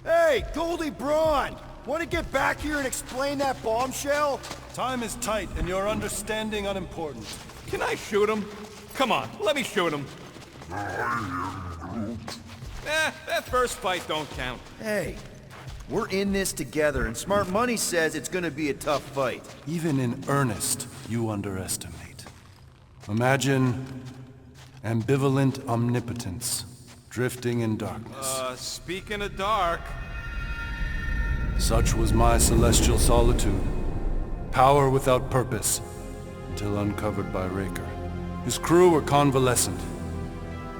Hey, Goldie Braun! Want to get back here and explain that bombshell? Time is tight and your understanding unimportant. Can I shoot him? Come on, let me shoot him. That first fight don't count. Hey, we're in this together, and Smart Money says it's gonna be a tough fight. Even in earnest, you underestimate. Imagine ambivalent omnipotence, drifting in darkness. Speaking of dark... Such was my celestial solitude. Power without purpose, until uncovered by Raker. His crew were convalescent.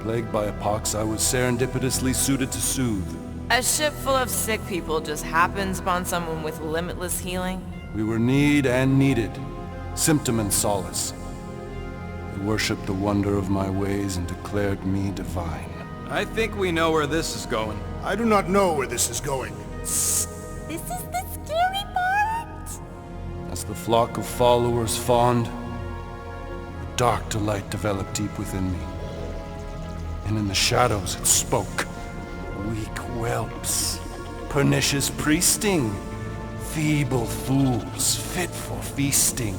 Plagued by a pox, I was serendipitously suited to soothe. A ship full of sick people just happens upon someone with limitless healing? We were need and needed, symptom and solace. They worshipped the wonder of my ways and declared me divine. I think we know where this is going. I do not know where this is going. This is the scary part! As the flock of followers fawned, a dark delight developed deep within me. And in the shadows it spoke. Weak whelps, pernicious priesting, feeble fools fit for feasting.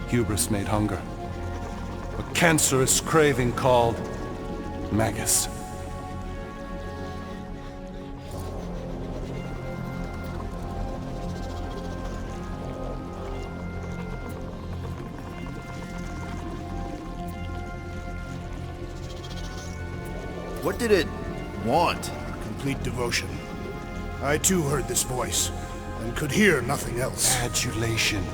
Hubris made hunger. A cancerous craving called Magus. What did it want? Complete devotion. I too heard this voice, and could hear nothing else. Adulation,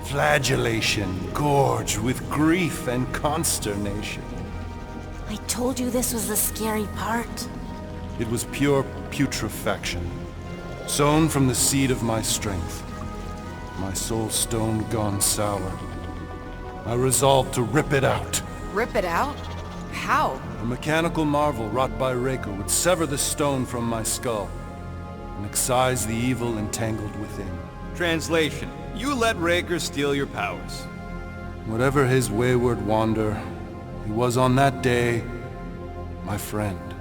flagellation, gorged with grief and consternation. I told you this was the scary part. It was pure putrefaction, sown from the seed of my strength. My soul stone gone sour. I resolved to rip it out. Rip it out? How? A mechanical marvel wrought by Raker would sever the stone from my skull and excise the evil entangled within. Translation: you let Raker steal your powers. Whatever his wayward wander, he was on that day my friend.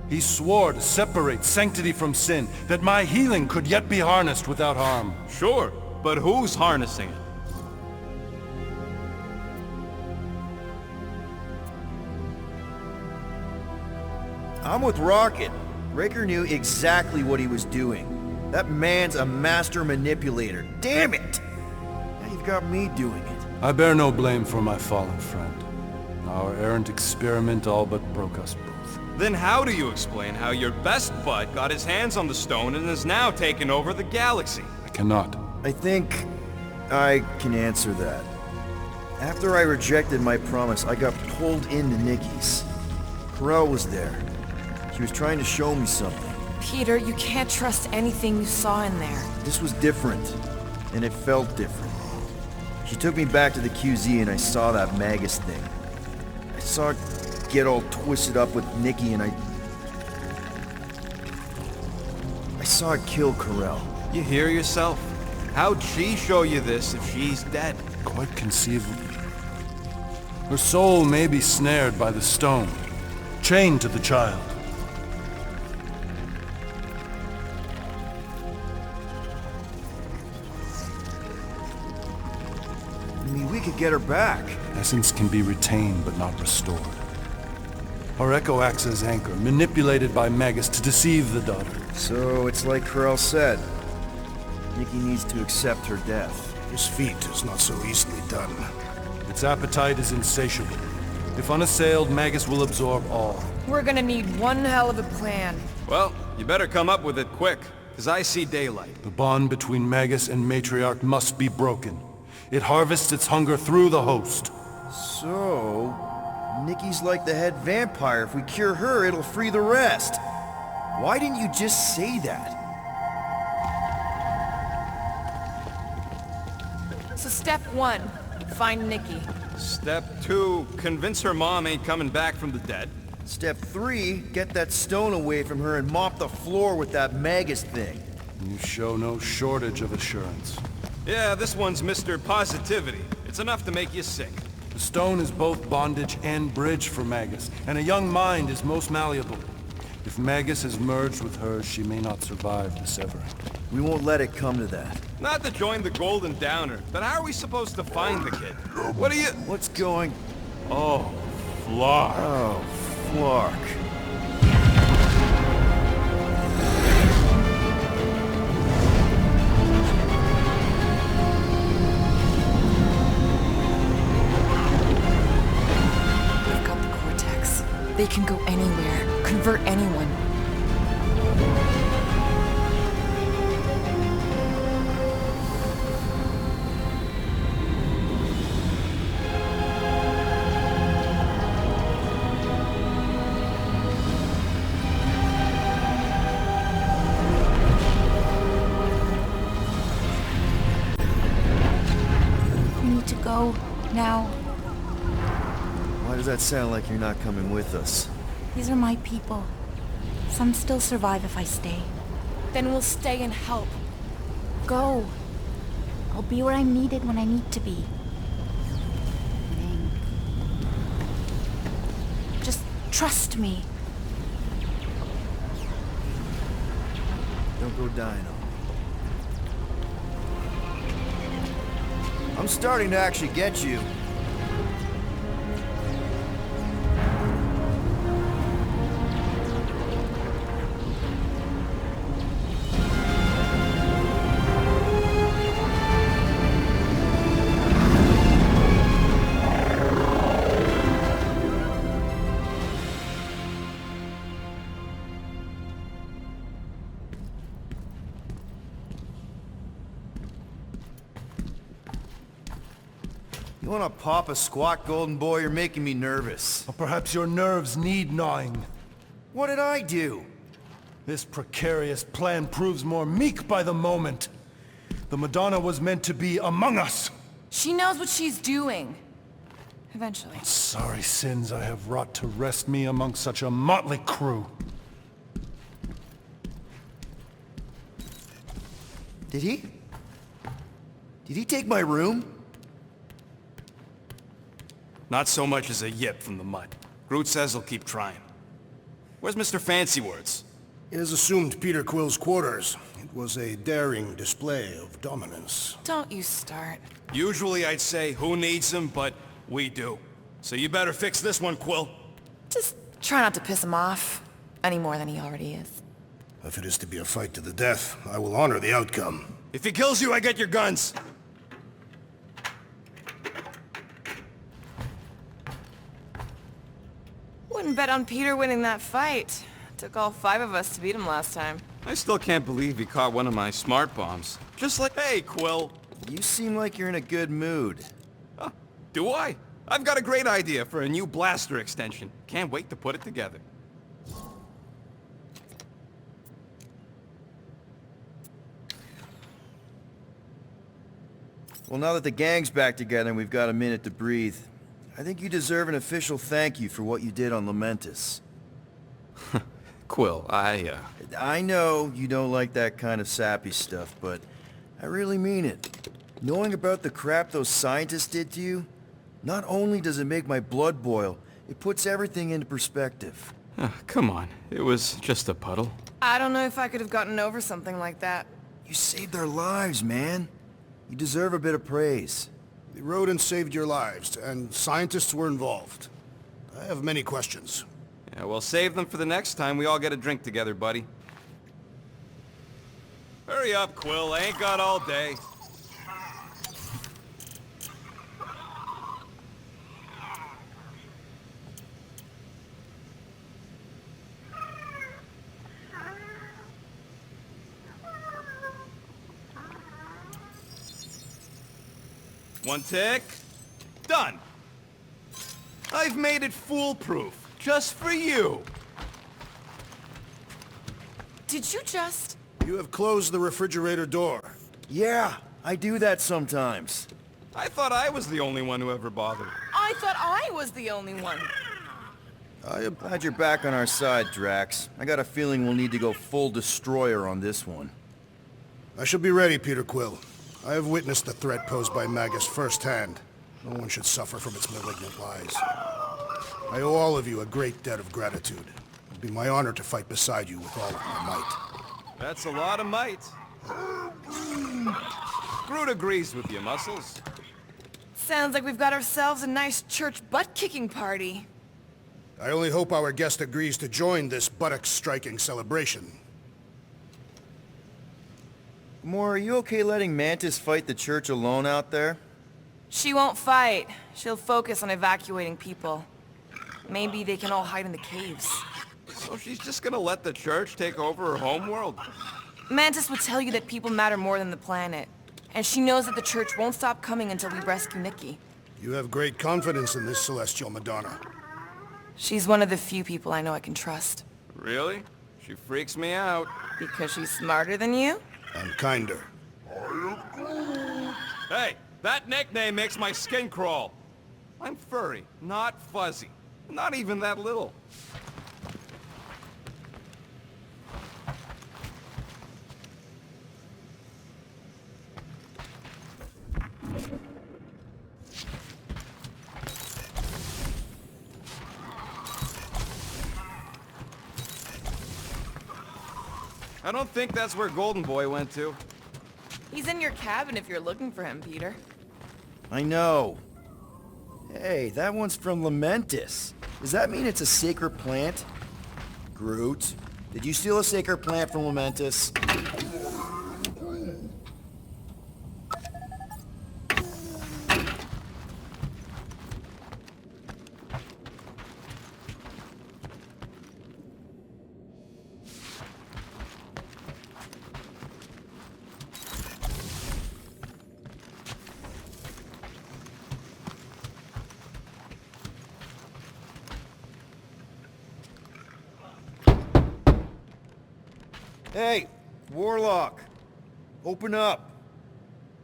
He swore to separate sanctity from sin, that my healing could yet be harnessed without harm. Sure, but who's harnessing it? I'm with Rocket. Raker knew exactly what he was doing. That man's a master manipulator. Damn it! Now you've got me doing it. I bear no blame for my fallen friend. Our errant experiment all but broke us both. Then how do you explain how your best bud got his hands on the stone and is now taking over the galaxy? I cannot. I think I can answer that. After I rejected my promise, I got pulled into Nikki's. Corel was there. She was trying to show me something. Peter, you can't trust anything you saw in there. This was different, and it felt different. She took me back to the QZ and I saw that Magus thing. I saw it get all twisted up with Nikki and I saw it kill Corel. You hear yourself? How'd she show you this if she's dead? Quite conceivably. Her soul may be snared by the stone, chained to the child. I mean, we could get her back. Essence can be retained but not restored. Our echo acts as anchor, manipulated by Magus to deceive the daughter. So it's like Corel said. Nikki needs to accept her death. This feat is not so easily done. Its appetite is insatiable. If unassailed, Magus will absorb all. We're gonna need one hell of a plan. Well, you better come up with it quick, because I see daylight. The bond between Magus and Matriarch must be broken. It harvests its hunger through the host. So, Nikki's like the head vampire. If we cure her, it'll free the rest. Why didn't you just say that? So step 1, find Nikki. Step 2, convince her mom ain't coming back from the dead. Step 3, get that stone away from her and mop the floor with that Magus thing. You show no shortage of assurance. Yeah, this one's Mr. Positivity. It's enough to make you sick. The stone is both bondage and bridge for Magus, and a young mind is most malleable. If Magus has merged with hers, she may not survive the severing. We won't let it come to that. Not to join the Golden Downer, but how are we supposed to find the kid? What are you... What's going... Oh, Flark. Oh, Flark. I've got the Cortex. They can go anywhere, convert anyone. Go now. Why does that sound like you're not coming with us? These are my people. Some still survive if I stay. Then we'll stay and help. Go. I'll be where I'm needed when I need to be. Just trust me. Don't go dying on me. I'm starting to actually get you. You wanna pop a squat, golden boy? You're making me nervous. Or perhaps your nerves need gnawing. What did I do? This precarious plan proves more meek by the moment. The Madonna was meant to be among us. She knows what she's doing. Eventually. Sorry sins I have wrought to wrest me among such a motley crew. Did he? Did he take my room? Not so much as a yip from the mud. Groot says he'll keep trying. Where's Mr. Fancy Words? It is assumed Peter Quill's quarters. It was a daring display of dominance. Don't you start. Usually I'd say, who needs him, but we do. So you better fix this one, Quill. Just try not to piss him off. Any more than he already is. If it is to be a fight to the death, I will honor the outcome. If he kills you, I get your guns. Wouldn't bet on Peter winning that fight. Took all 5 of us to beat him last time. I still can't believe he caught one of my smart bombs. Just like, hey, Quill. You seem like you're in a good mood. Huh, do I? I've got a great idea for a new blaster extension. Can't wait to put it together. Well, now that the gang's back together and we've got a minute to breathe, I think you deserve an official thank you for what you did on Lamentus. Quill, I know you don't like that kind of sappy stuff, but I really mean it. Knowing about the crap those scientists did to you, not only does it make my blood boil, it puts everything into perspective. Come on. It was just a puddle. I don't know if I could have gotten over something like that. You saved our lives, man. You deserve a bit of praise. The rodents saved your lives, and scientists were involved. I have many questions. Yeah, well, save them for the next time we all get a drink together, buddy. Hurry up, Quill. I ain't got all day. One tick. Done. I've made it foolproof, just for you. Did you just... You have closed the refrigerator door. Yeah, I do that sometimes. I thought I was the only one who ever bothered. I thought I was the only one. I am glad you're back on our side, Drax. I got a feeling we'll need to go full destroyer on this one. I shall be ready, Peter Quill. I have witnessed the threat posed by Magus firsthand. No one should suffer from its malignant lies. I owe all of you a great debt of gratitude. It'd be my honor to fight beside you with all of my might. That's a lot of might. Groot agrees with you, Muscles. Sounds like we've got ourselves a nice church butt-kicking party. I only hope our guest agrees to join this buttocks-striking celebration. Gamora, are you okay letting Mantis fight the church alone out there? She won't fight. She'll focus on evacuating people. Maybe they can all hide in the caves. So she's just gonna let the church take over her homeworld? Mantis would tell you that people matter more than the planet. And she knows that the church won't stop coming until we rescue Nikki. You have great confidence in this celestial Madonna. She's one of the few people I know I can trust. Really? She freaks me out. Because she's smarter than you? And kinder. Hey, that nickname makes my skin crawl. I'm furry, not fuzzy. Not even that little. I don't think that's where Golden Boy went to. He's in your cabin if you're looking for him, Peter. I know. Hey, that one's from Lamentis. Does that mean it's a sacred plant? Groot, did you steal a sacred plant from Lamentis? Hey, Warlock, open up.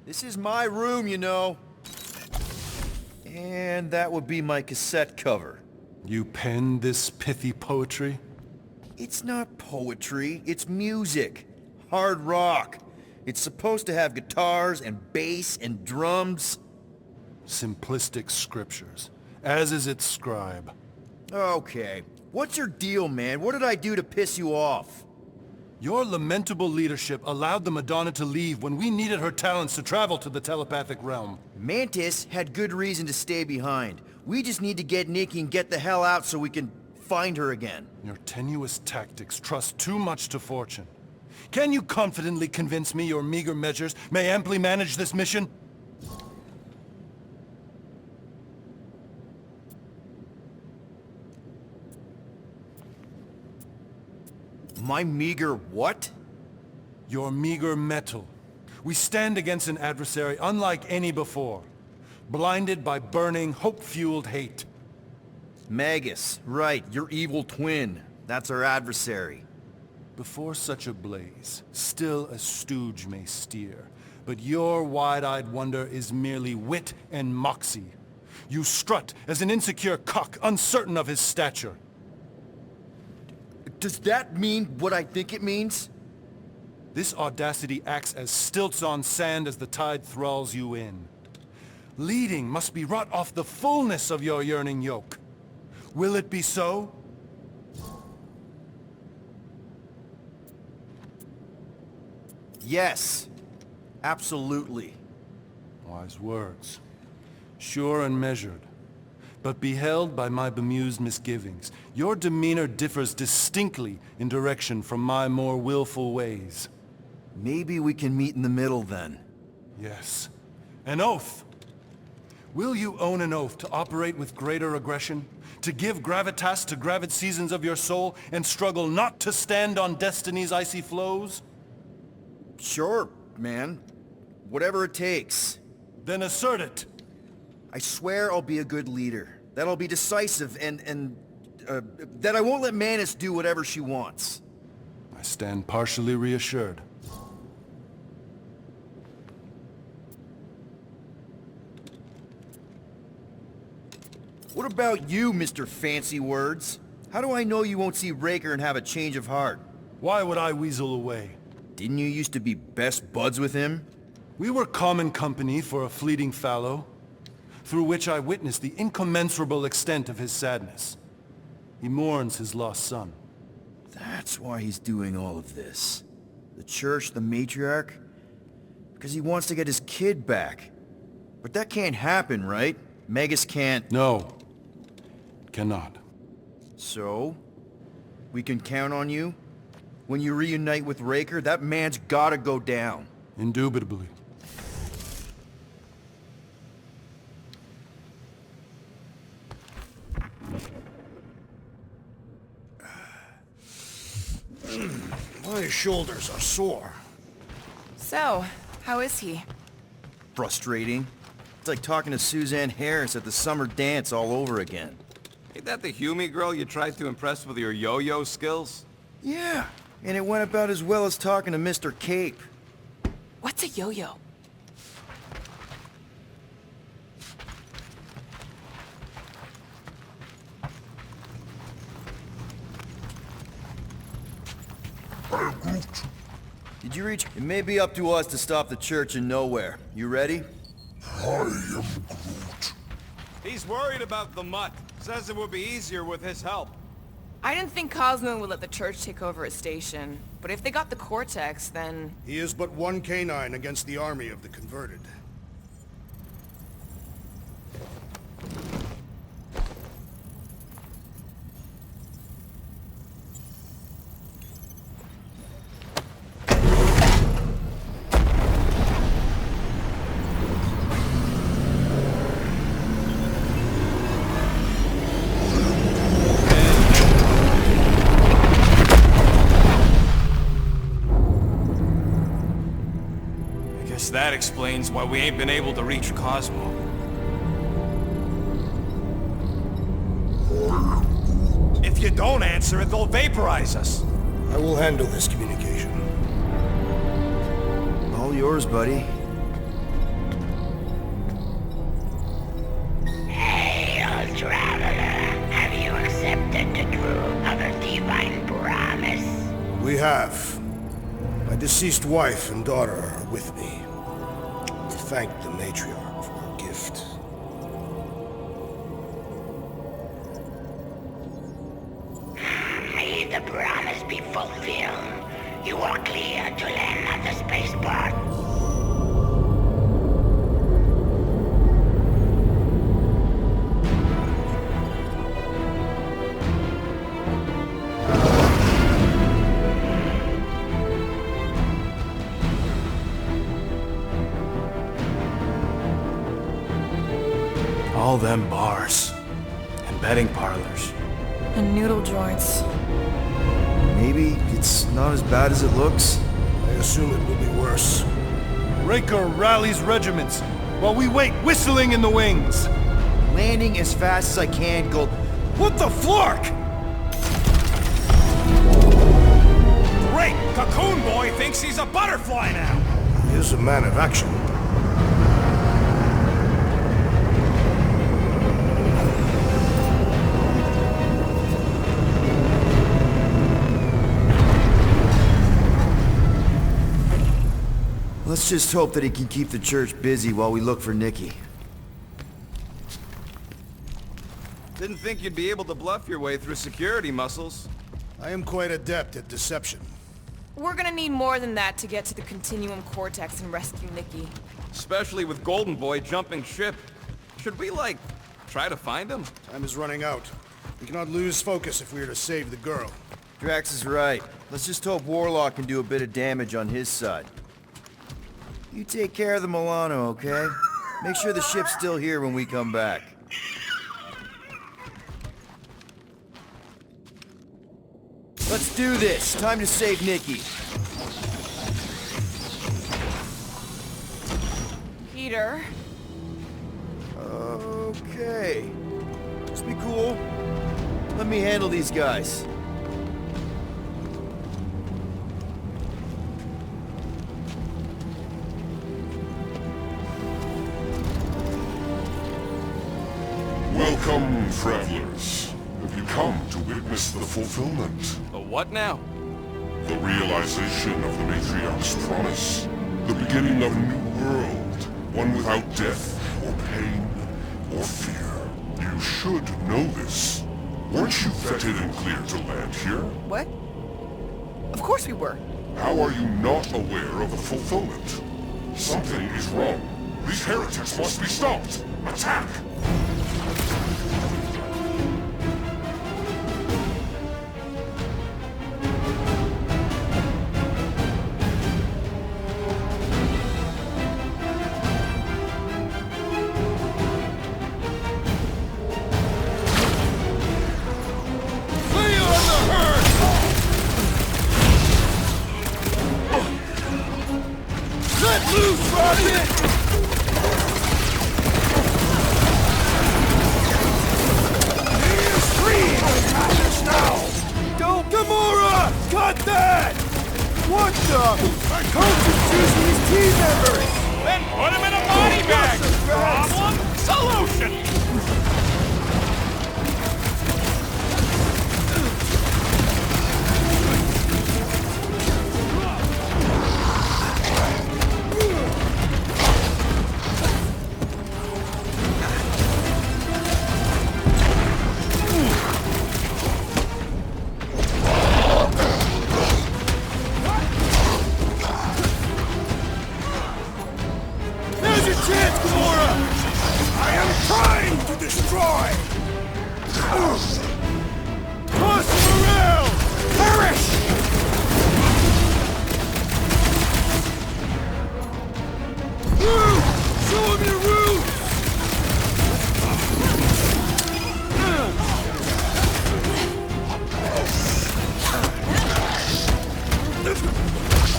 This is my room, you know. And that would be my cassette cover. You penned this pithy poetry? It's not poetry, it's music. Hard rock. It's supposed to have guitars and bass and drums. Simplistic scriptures, as is its scribe. Okay, what's your deal, man? What did I do to piss you off? Your lamentable leadership allowed the Madonna to leave when we needed her talents to travel to the telepathic realm. Mantis had good reason to stay behind. We just need to get Nikki and get the hell out so we can find her again. Your tenuous tactics trust too much to fortune. Can you confidently convince me your meager measures may amply manage this mission? My meager what? Your meager metal. We stand against an adversary unlike any before. Blinded by burning, hope-fueled hate. Magus, right, your evil twin. That's our adversary. Before such a blaze, still a stooge may steer. But your wide-eyed wonder is merely wit and moxie. You strut as an insecure cock, uncertain of his stature. Does that mean what I think it means? This audacity acts as stilts on sand as the tide thralls you in. Leading must be wrought off the fullness of your yearning yoke. Will it be so? Yes. Absolutely. Wise words. Sure and measured. But beheld by my bemused misgivings, your demeanor differs distinctly in direction from my more willful ways. Maybe we can meet in the middle then. Yes. An oath! Will you own an oath to operate with greater aggression? To give gravitas to gravid seasons of your soul and struggle not to stand on destiny's icy flows? Sure, man. Whatever it takes. Then assert it! I swear I'll be a good leader. That I'll be decisive and that I won't let Mantis do whatever she wants. I stand partially reassured. What about you, Mr. Fancy Words? How do I know you won't see Raker and have a change of heart? Why would I weasel away? Didn't you used to be best buds with him? We were common company for a fleeting fallow, through which I witnessed the incommensurable extent of his sadness. He mourns his lost son. That's why he's doing all of this. The church, the matriarch? Because he wants to get his kid back. But that can't happen, right? Magus can't... No. Cannot. So? We can count on you? When you reunite with Raker, that man's gotta go down. Indubitably. My shoulders are sore. So, how is he? Frustrating. It's like talking to Suzanne Harris at the summer dance all over again. Ain't that the Hume girl you tried to impress with your yo-yo skills? Yeah, and it went about as well as talking to Mr. Cape. What's a yo-yo? Did you reach? It may be up to us to stop the church in Nowhere. You ready? I am Groot. He's worried about the mutt. Says it would be easier with his help. I didn't think Cosmo would let the church take over a station. But if they got the Cortex, then... He is but one K9 against the army of the converted. That explains why we ain't been able to reach Cosmo. If you don't answer it, they'll vaporize us. I will handle this communication. All yours, buddy. Hail, traveler. Have you accepted the truth of a divine promise? We have. My deceased wife and daughter are with me. To thank the matriarch for her gift. May the promise be fulfilled. You are clear to land at the spaceport. All them bars. And betting parlors. And noodle joints. Maybe it's not as bad as it looks. I assume it will be worse. Raker rallies regiments, while we wait whistling in the wings. Landing as fast as I can, Gold. What the flark? Great! Cocoon Boy thinks he's a butterfly now! He is a man of action. Let's just hope that he can keep the church busy while we look for Nikki. Didn't think you'd be able to bluff your way through security muscles. I am quite adept at deception. We're gonna need more than that to get to the Continuum Cortex and rescue Nikki. Especially with Golden Boy jumping ship. Should we, like, try to find him? Time is running out. We cannot lose focus if we are to save the girl. Drax is right. Let's just hope Warlock can do a bit of damage on his side. You take care of the Milano, okay? Make sure the ship's still here when we come back. Let's do this. Time to save Nikki. Peter? Okay. Just be cool. Let me handle these guys. Welcome, travelers. Have you come to witness the fulfillment? The what now? The realization of the Matriarch's promise. The beginning of a new world. One without death, or pain, or fear. You should know this. Weren't you vetted and cleared to land here? What? Of course we were. How are you not aware of the fulfillment? Something is wrong. These heretics must be stopped. Attack!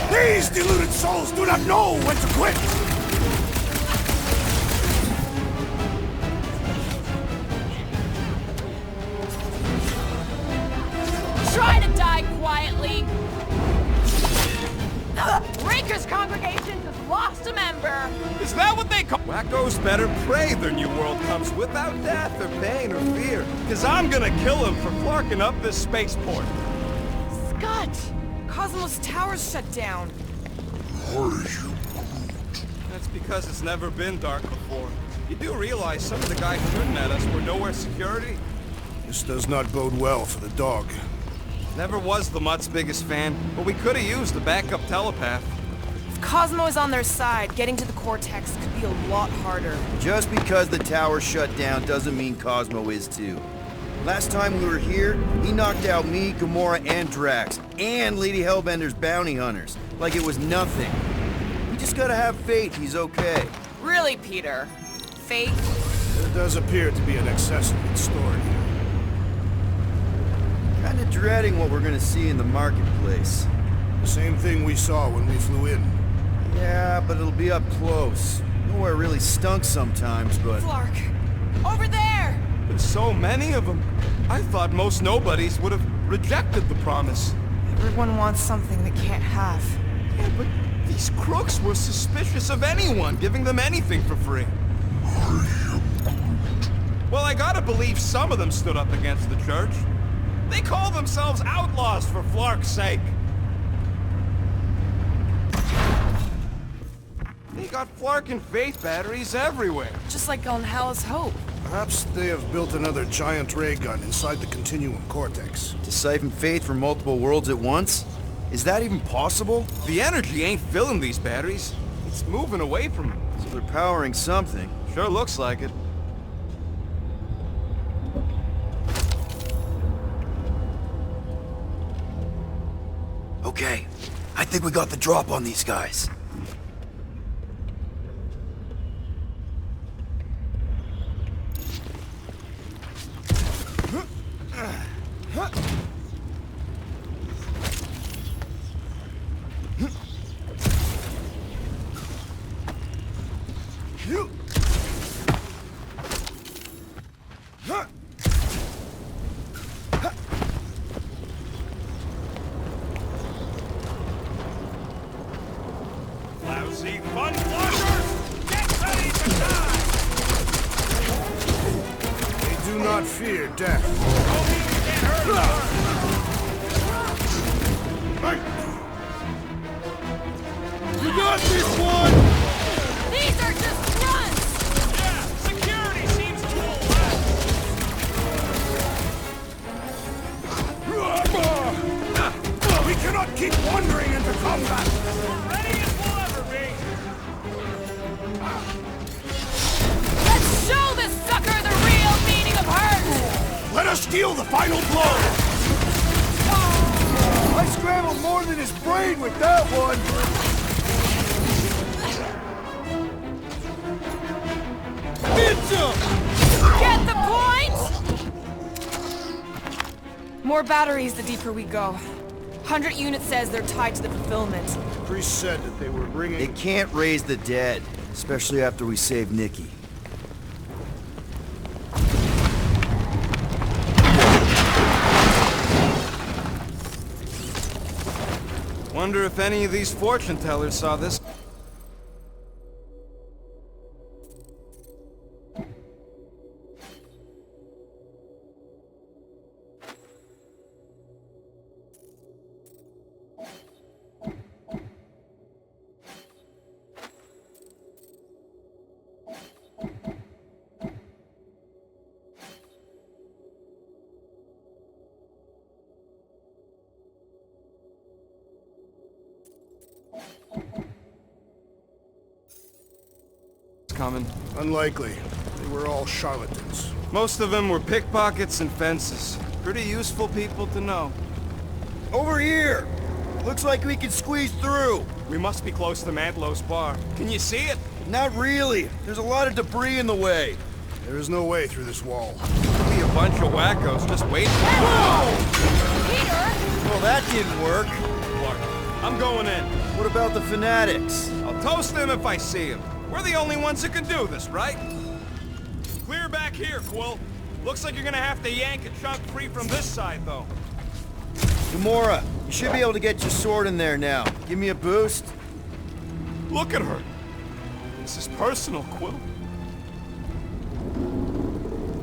These deluded souls do not know when to quit! Try to die quietly! Raker's congregation has lost a member! Is that what they call... Wackos better pray their new world comes without death or pain or fear. Cause I'm gonna kill him for flarking up this spaceport. Scott! Cosmos Tower's shut down. That's because it's never been dark before. You do realize some of the guys shooting at us were nowhere security? This does not bode well for the dog. Never was the Mutt's biggest fan, but we could have used a backup telepath. If Cosmo is on their side, getting to the Cortex could be a lot harder. Just because the tower shut down doesn't mean Cosmo is too. Last time we were here, he knocked out me, Gamora, and Drax, and Lady Hellbender's bounty hunters, like it was nothing. We just gotta have faith he's okay. Really, Peter? Faith? There does appear to be an accessory stored here. Kinda dreading what we're gonna see in the marketplace. The same thing we saw when we flew in. Yeah, but it'll be up close. Nowhere really stunk sometimes, but... Flark! Over there! There's so many of them. I thought most nobodies would have rejected the promise. Everyone wants something they can't have. Yeah, but these crooks were suspicious of anyone giving them anything for free. Well, I gotta believe some of them stood up against the church. They call themselves outlaws for Flark's sake. They got Flark and Faith batteries everywhere. Just like on Hala's Hope. Perhaps they have built another giant ray gun inside the Continuum Cortex. To siphon faith from multiple worlds at once? Is that even possible? The energy ain't filling these batteries. It's moving away from them. So they're powering something. Sure looks like it. Okay, I think we got the drop on these guys. Lousy fun blockers! Get ready to die! They do not fear death. Don't need to get hurt! You got this one! These are just grunts! Yeah, security seems a little less. We can cannot keep wandering into combat! We're ready as we'll ever be! Let's show this sucker the real meaning of hurt! Let us deal the final blow! I scrambled more than his brain with that one! Get the point? More batteries the deeper we go. 100 units says they're tied to the fulfillment. The priest said that they were bringing... They can't raise the dead, especially after we save Nikki. Wonder if any of these fortune tellers saw this. Coming. Unlikely. They were all charlatans. Most of them were pickpockets and fences. Pretty useful people to know. Over here! Looks like we can squeeze through. We must be close to Mantlow's bar. Can you see it? Not really. There's a lot of debris in the way. There is no way through this wall. Be a bunch of wackos just waiting. Peter! Well, that didn't work. Clark, I'm going in. What about the fanatics? I'll toast them if I see them. We're the only ones that can do this, right? Clear back here, Quill. Looks like you're gonna have to yank a chunk free from this side, though. Gamora, you should be able to get your sword in there now. Give me a boost. Look at her. This is personal, Quill.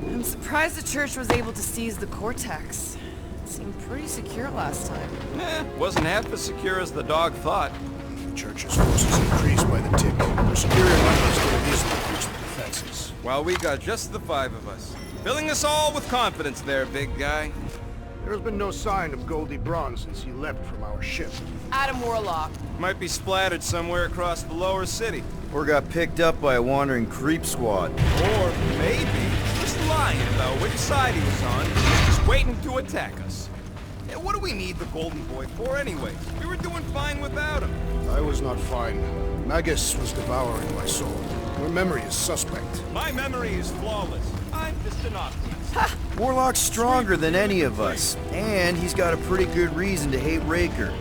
I'm surprised the church was able to seize the Cortex. It seemed pretty secure last time. Wasn't half as secure as the dog thought. The church's forces increased by the tick. Their superior numbers could have easily breached the defenses. Well, we got just the 5 of us. Filling us all with confidence there, big guy. There has been no sign of Goldie Braun since he left from our ship. Adam Warlock. Might be splattered somewhere across the lower city. Or got picked up by a wandering creep squad. Or maybe just lying about which side he was on, just waiting to attack us. Yeah, what do we need the Golden Boy for anyway? We were doing fine without him. I was not fine. Magus was devouring my soul. Your memory is suspect. My memory is flawless. I'm just an optimist. Warlock's stronger than any of us, and he's got a pretty good reason to hate Raker.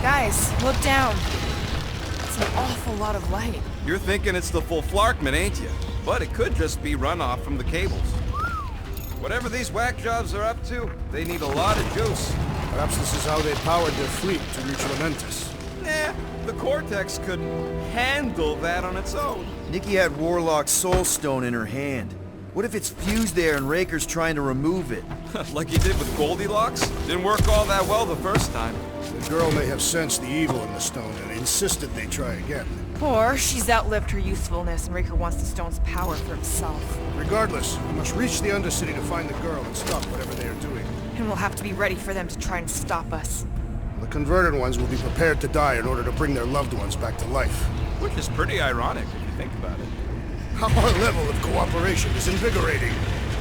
Guys, look down. It's an awful lot of light. You're thinking it's the full Flarkman, ain't you? But it could just be runoff from the cables. Whatever these whack jobs are up to, they need a lot of juice. Perhaps this is how they powered their fleet to reach Lamentus. Nah, the Cortex could handle that on its own. Nikki had Warlock's Soul Stone in her hand. What if it's fused there and Raker's trying to remove it? Like he did with Goldilocks? Didn't work all that well the first time. The girl may have sensed the evil in the stone and insisted they try again. Or she's outlived her usefulness and Raker wants the stone's power for himself. Regardless, we must reach the Undercity to find the girl and stop whatever they are doing. And we'll have to be ready for them to try and stop us. The converted ones will be prepared to die in order to bring their loved ones back to life. Which is pretty ironic if you think about it. Our level of cooperation is invigorating.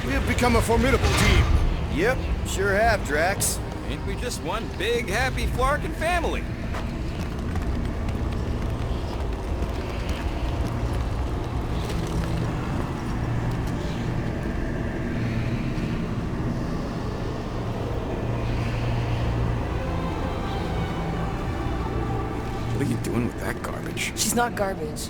We have become a formidable team. Yep, sure have, Drax. Ain't we just one big, happy Flarkin family? What are you doing with that garbage? She's not garbage.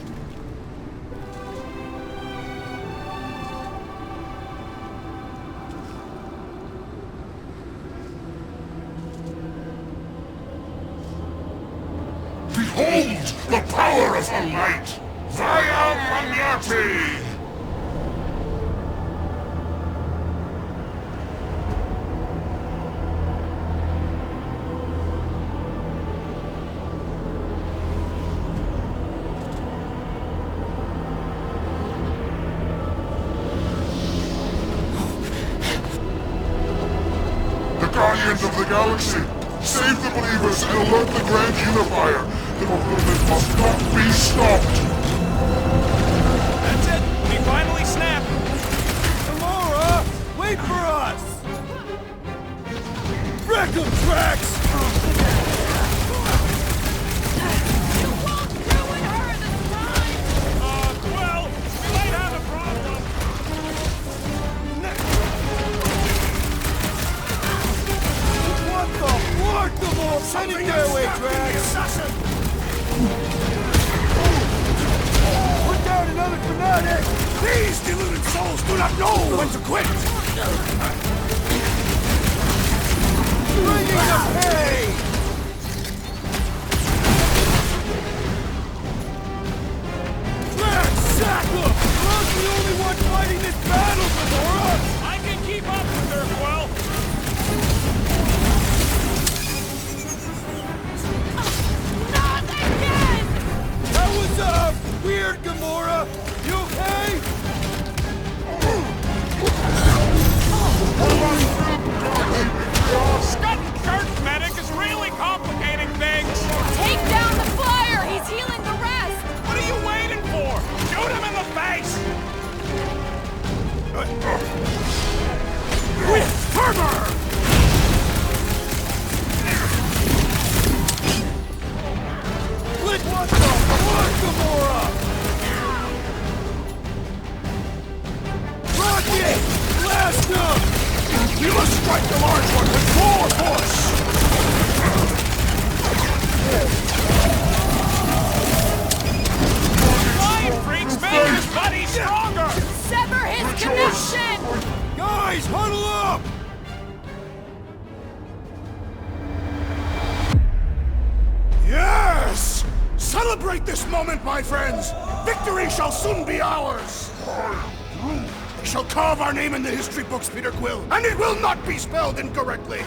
Behold the power of the light! Via Magnati! The Guardians of the Galaxy! Save the believers and alert the Grand Unifier! The movement must not be stopped! That's it! We finally snapped! Gamora! Wait for us! Wreck 'em, Drax! Well, we might have a problem. What the fuck, Gamora? Send it your way, Drax! Put down another fanatic! These deluded souls do not know when to quit! Bringing the pain! Drax, sack 'em! We're the only one fighting this battle, Gamora! I can keep up with her, well. That was, weird, Gamora! You okay? Scutting church medic is really complicating things. Take down the flyer! He's healing the rest! What are you waiting for? Shoot him in the face! With fervor! What the fuck, Gamora? Rocket! Blast him! We must strike the large one with full force! Flying freaks make his buddy stronger! Sever his connection! Guys, huddle up! Yes! Celebrate this moment, my friends! Victory shall soon be ours! We shall carve our name in the history books, Peter Quill, and it will not be spelled incorrectly!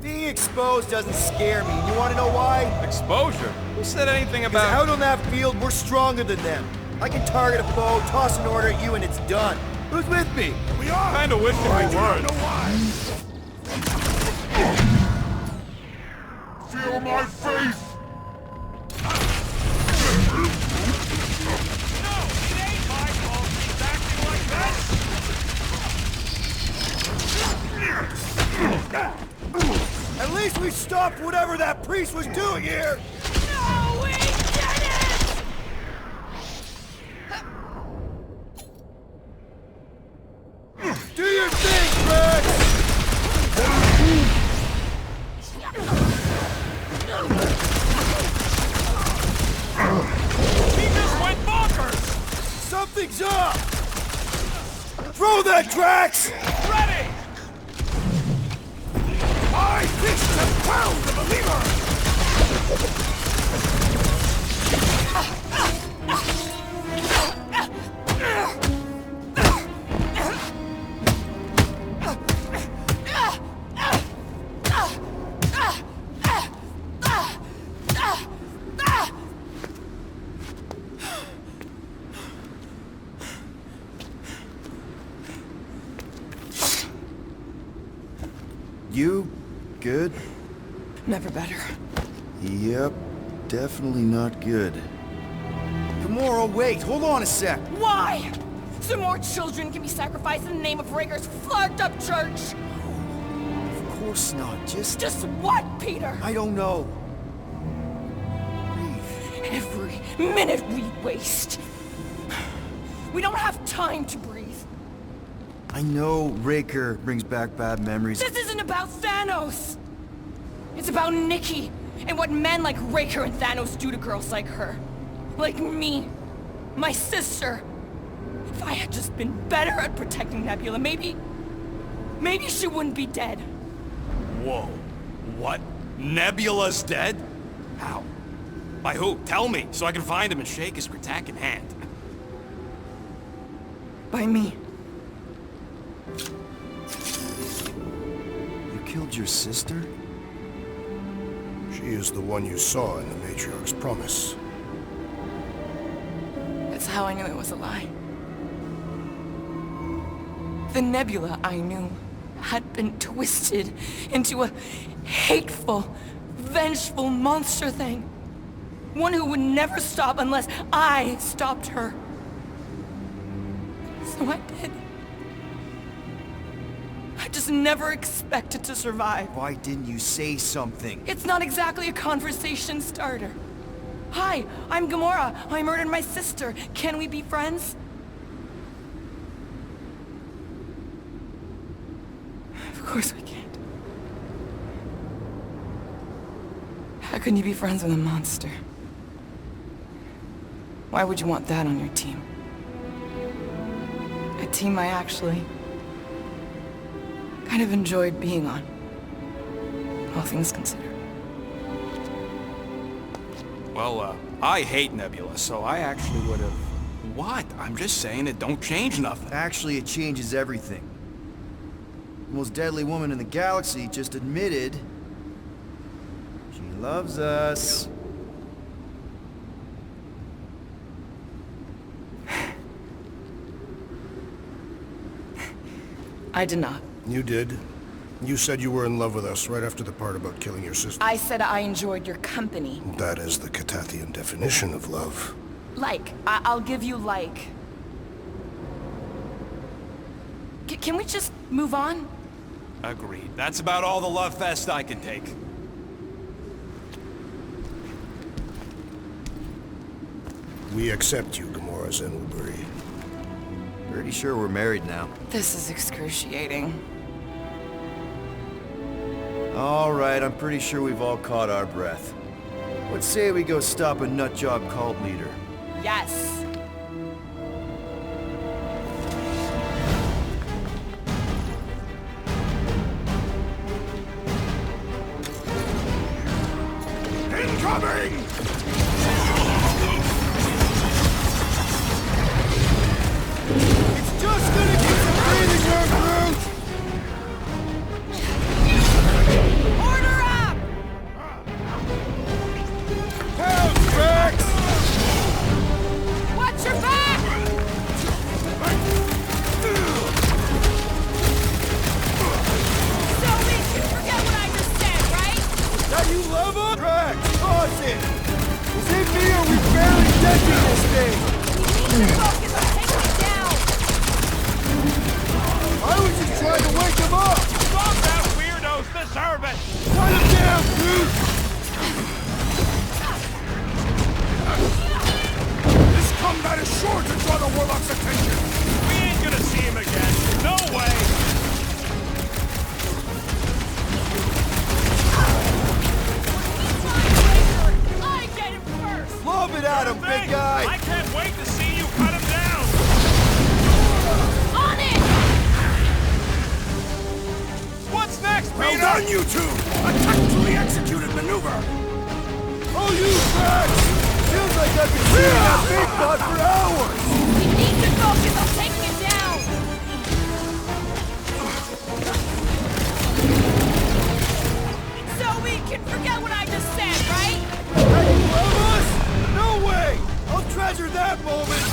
Being exposed doesn't scare me. You want to know why? Exposure? Who said anything Because about... out on that field, we're stronger than them. I can target a foe, toss an order at you, and it's done. Who's with me? We are! Kinda wishing we I do not weren't. know why! Feel my faith! No, it ain't my fault he's acting like this! At least we stopped whatever that priest was doing here! No, we did it! Do your thing, Drax! You? Good? Never better. Yep, definitely not good. Gamora, wait! Hold on a sec! Why? So more children can be sacrificed in the name of Raker's flagged-up church? Of course not, just what, Peter? I don't know. Every minute we waste. We don't have time to breathe. I know Raker brings back bad memories. This isn't about Thanos. It's about Nikki and what men like Raker and Thanos do to girls like her. Like me. My sister. If I had just been better at protecting Nebula, maybe she wouldn't be dead. Whoa. What? Nebula's dead? How? By who? Tell me, so I can find him and shake his Kratak in hand. By me. You killed your sister? She is the one you saw in the Matriarch's promise. That's how I knew it was a lie. The Nebula I knew had been twisted into a hateful, vengeful monster thing. One who would never stop unless I stopped her. So I did. I just never expected to survive. Why didn't you say something? It's not exactly a conversation starter. Hi, I'm Gamora. I murdered my sister. Can we be friends? Of course we can't. How can you be friends with a monster? Why would you want that on your team? A team I actually kind of enjoyed being on, all things considered. Well, I hate Nebula, so I actually would have... What? I'm just saying it don't change nothing. Actually, it changes everything. The most deadly woman in the galaxy just admitted she loves us. I did not. You did. You said you were in love with us right after the part about killing your sister. I said I enjoyed your company. That is the Catathian definition of love. Like. I'll give you like. Can we just move on? Agreed. That's about all the love fest I can take. We accept you, Gamora Zenwaburi. Pretty sure we're married now. This is excruciating. All right, I'm pretty sure we've all caught our breath. Let's say we go stop a nutjob cult leader. Yes. Incoming! It's just gonna get some breathing room, Groot! Order up! Help, Rex! Watch your back! So we can forget what I just said, right? That you love us? Rex, pause it! Is it me or we barely dented this thing? We need to focus on taking it down! I was just trying to wake him up! Stop that weirdos deserve it! Cut him down, Groot! This combat is sure to draw the Warlock's attention! We ain't gonna see him again. No way! I get it first! Lob it at him, big guy! I can't wait to see you cut him down! On it! What's next, Well Peter? done, you two! A tactfully executed maneuver! Oh, you Rex! Feels like I've been seeing that big butt for hours! We need to focus on taking it down! So we can forget what I just said, right? That you love us? No way! I'll treasure that moment!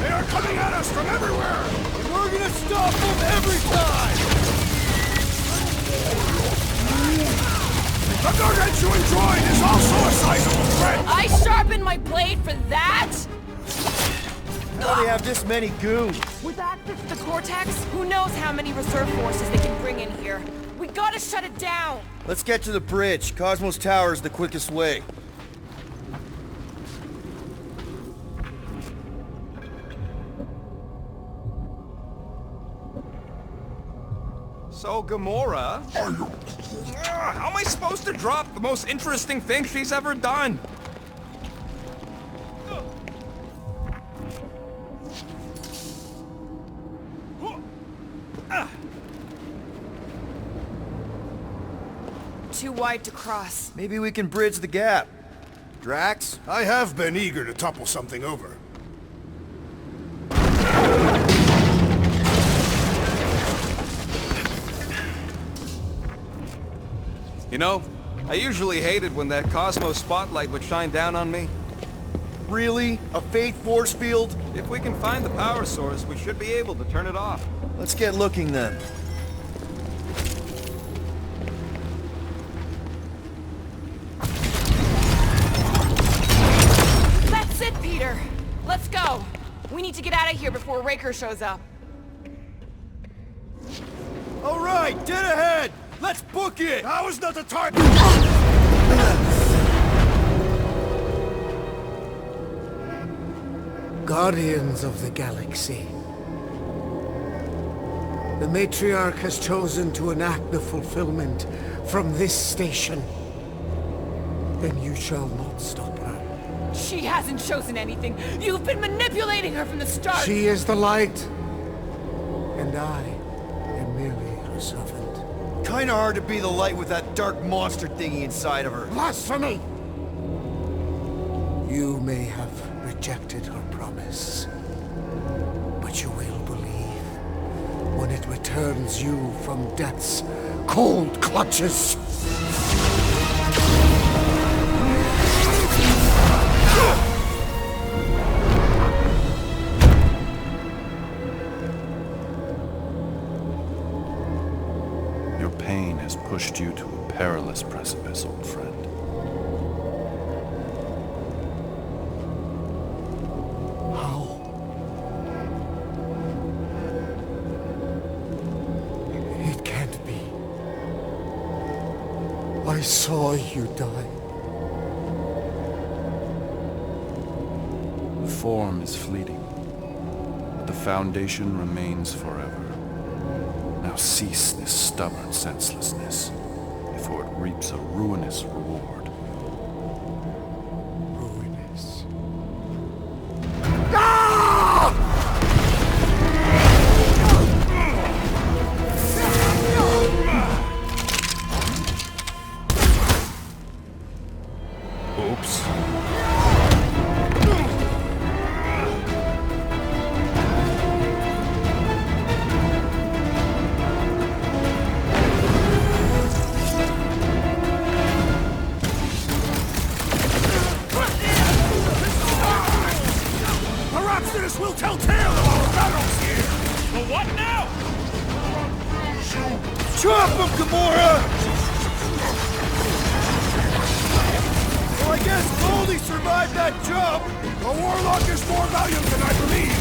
They are coming at us! us from everywhere! We're gonna stop them every time! The gargantuan droid is also a sizable threat! I sharpened my blade for that? How do they have this many goons? With access to the Cortex, who knows how many reserve forces they can bring in here. We gotta shut it down! Let's get to the bridge. Cosmos Tower is the quickest way. So, Gamora... how am I supposed to drop the most interesting thing she's ever done? Too wide to cross. Maybe we can bridge the gap. Drax? I have been eager to topple something over. You know, I usually hated when that Cosmos spotlight would shine down on me. Really? A fate force field? If we can find the power source, we should be able to turn it off. Let's get looking then. That's it, Peter! Let's go! We need to get out of here before Raker shows up. All right, dead ahead! Let's book it! Now is not the time! Guardians of the Galaxy. The Matriarch has chosen to enact the fulfillment from this station. Then you shall not stop her. She hasn't chosen anything. You've been manipulating her from the start. She is the light, and I am merely her servant. Kinda hard to be the light with that dark monster thingy inside of her. Blasphemy! You may have rejected her promise, but you will believe when it returns you from death's cold clutches. Your pain has pushed you to a perilous precipice, old friend. How? It can't be. I saw you die. Form is fleeting, but the foundation remains forever. Now cease this stubborn senselessness, before it reaps a ruinous reward. Ruinous. Oops. Perhaps this will tell tale of our battles here! But what now? Chop him, Gamora! Well, I guess Goldie survived that jump! The Warlock is more valiant than I believe!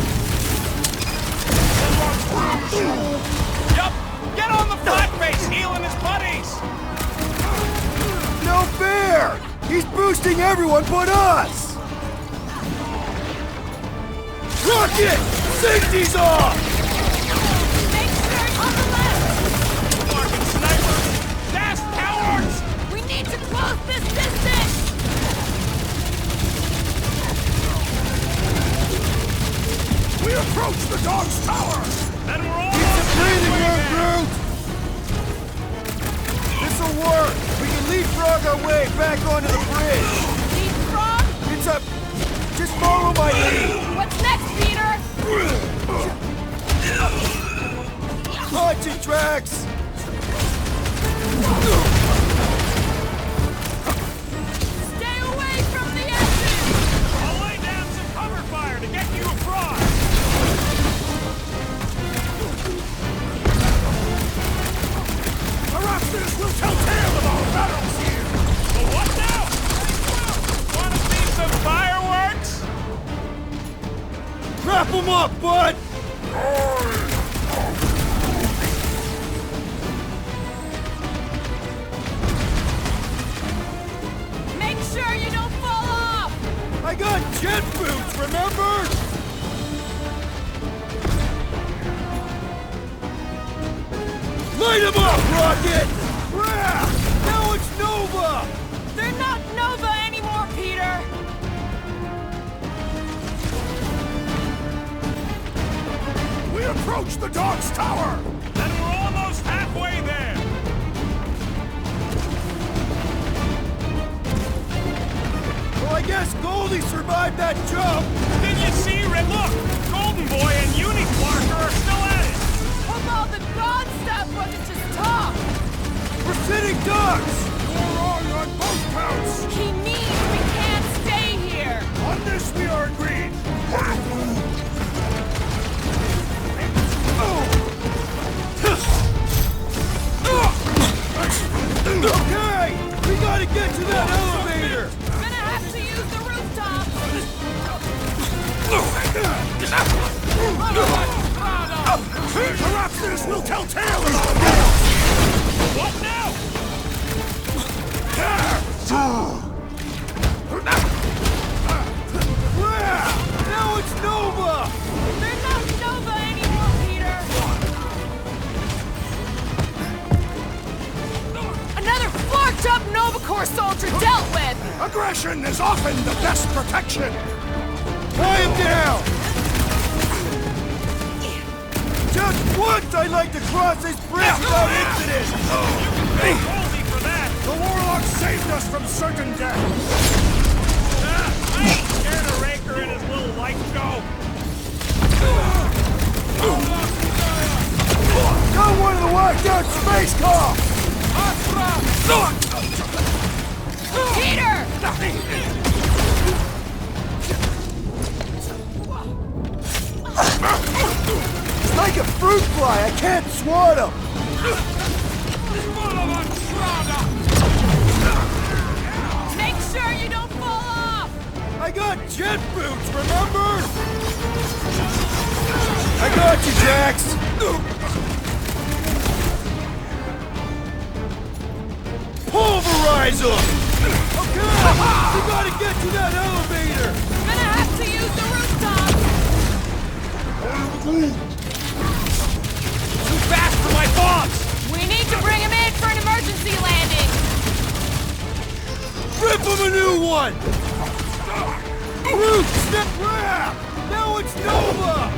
Yup! Get on the flat face, healing his buddies! No fair! He's boosting everyone but us! Rocket! Safety's off! Make sure it's on the left! Fucking snipers! Dash cowards! We need to close this distance! We approach the dog's tower! Then we're all Keep the breathing room, Groot! This'll work! We can leapfrog our way back onto the bridge! Leapfrog? It's up! Just follow my lead! What's next, Peter? Punch it, Drax! Stay away from the engine! I'll lay down some cover fire to get you across! butt! Make sure you don't fall off! I got jet boots, remember? Light him up, Rocket! Rah! Now it's Nova! They're not Nova anymore, Peter! We approach the dog's tower! Then we're almost halfway there! Well, I guess Goldie survived that jump! Did you see, Red? Look! Golden Boy and Uniquarker are still at it! Although the god stuff wasn't just talk! We're sitting ducks! You're wrong on both counts! He means we can't stay here! On this we are agreed! Okay! We gotta get to that elevator! Gonna have to use the rooftop! Perhaps this will tell tales! What now? Now it's Nova! They're not Nova anymore, Peter! Another flarked up Nova Corps soldier dealt with! Aggression is often the best protection! Tie him down! Just once I'd like to cross this bridge without incident! Thank Goldie for that! The warlock saved us from certain death! I ain't scared of Raker and his little light show! Got one of the whacked out space cops! Peter! It's like a fruit fly, I can't swat him! Make sure you don't fall off! I got jet boots, remember? I got you, Jax! Pulverize him! Okay! We gotta get to that elevator! Gonna have to use the rooftop! Too fast for my boss! We need to bring him in for an emergency landing! Rip him a new one! Root step wrap! Now it's Nova!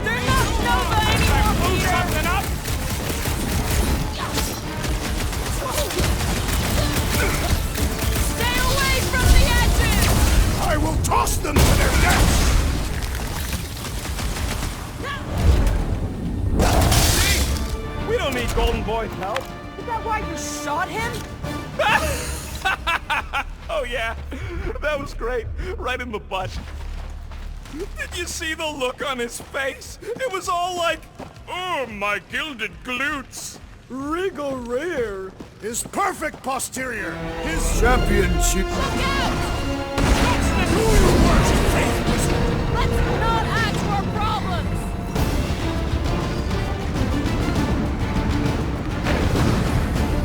They're not Nova anymore, Move Peter! something up! Stay away from the edges! I will toss them to their deaths! We don't need Golden Boy's help. Is that why you shot him? Oh yeah, that was great. Right in the butt. Did you see the look on his face? It was all like, oh, my gilded glutes. Rigor His perfect posterior! His championship. Look out! worst faithless! Let's not add to our problems!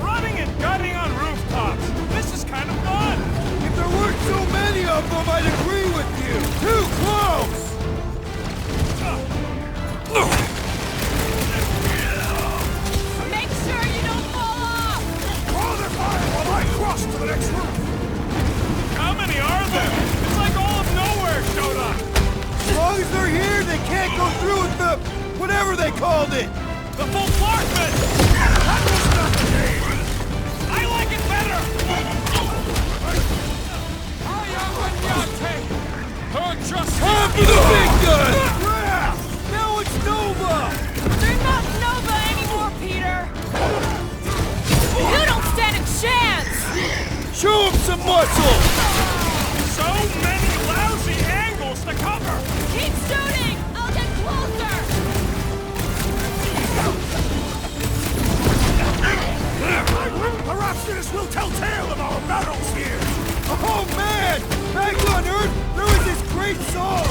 Running and gunning on rooftops. This is kind of fun. If there weren't so many of them, I'd agree with you. Too close! Make sure you don't fall off! Draw their fire while I cross to the next room! How many are there? It's like all of nowhere showed up. As long as they're here, they can't go through with the... whatever they called it! The full Clarkman. That was not the game! I like it better. Time for the big gun! Now it's Nova! They're not Nova anymore, Peter! You don't stand a chance! Show him some muscle! So many lousy angles to cover. Keep shooting! I'll get closer! Perhaps this will tell tale of our battles here! Oh man! Back on Earth, there was this great song!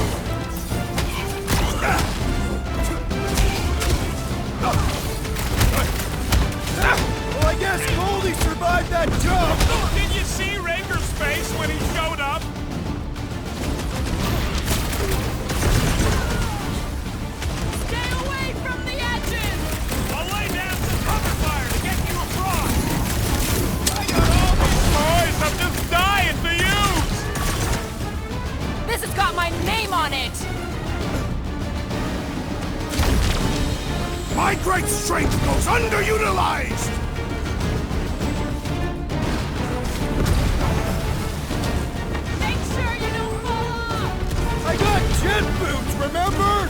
My great strength goes underutilized! Make sure you don't fall off! I got jet boots, remember?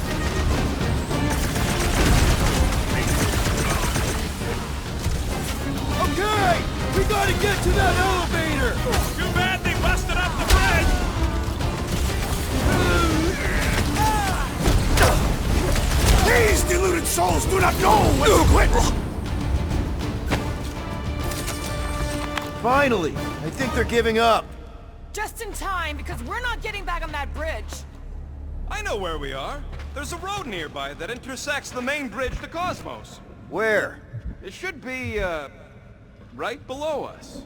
Okay! We gotta get to that elevator! Too bad they busted up the bridge! These deluded souls do not know when to quit! Finally! I think they're giving up. Just in time, because we're not getting back on that bridge. I know where we are. There's a road nearby that intersects the main bridge to Cosmos. Where? It should be, right below us.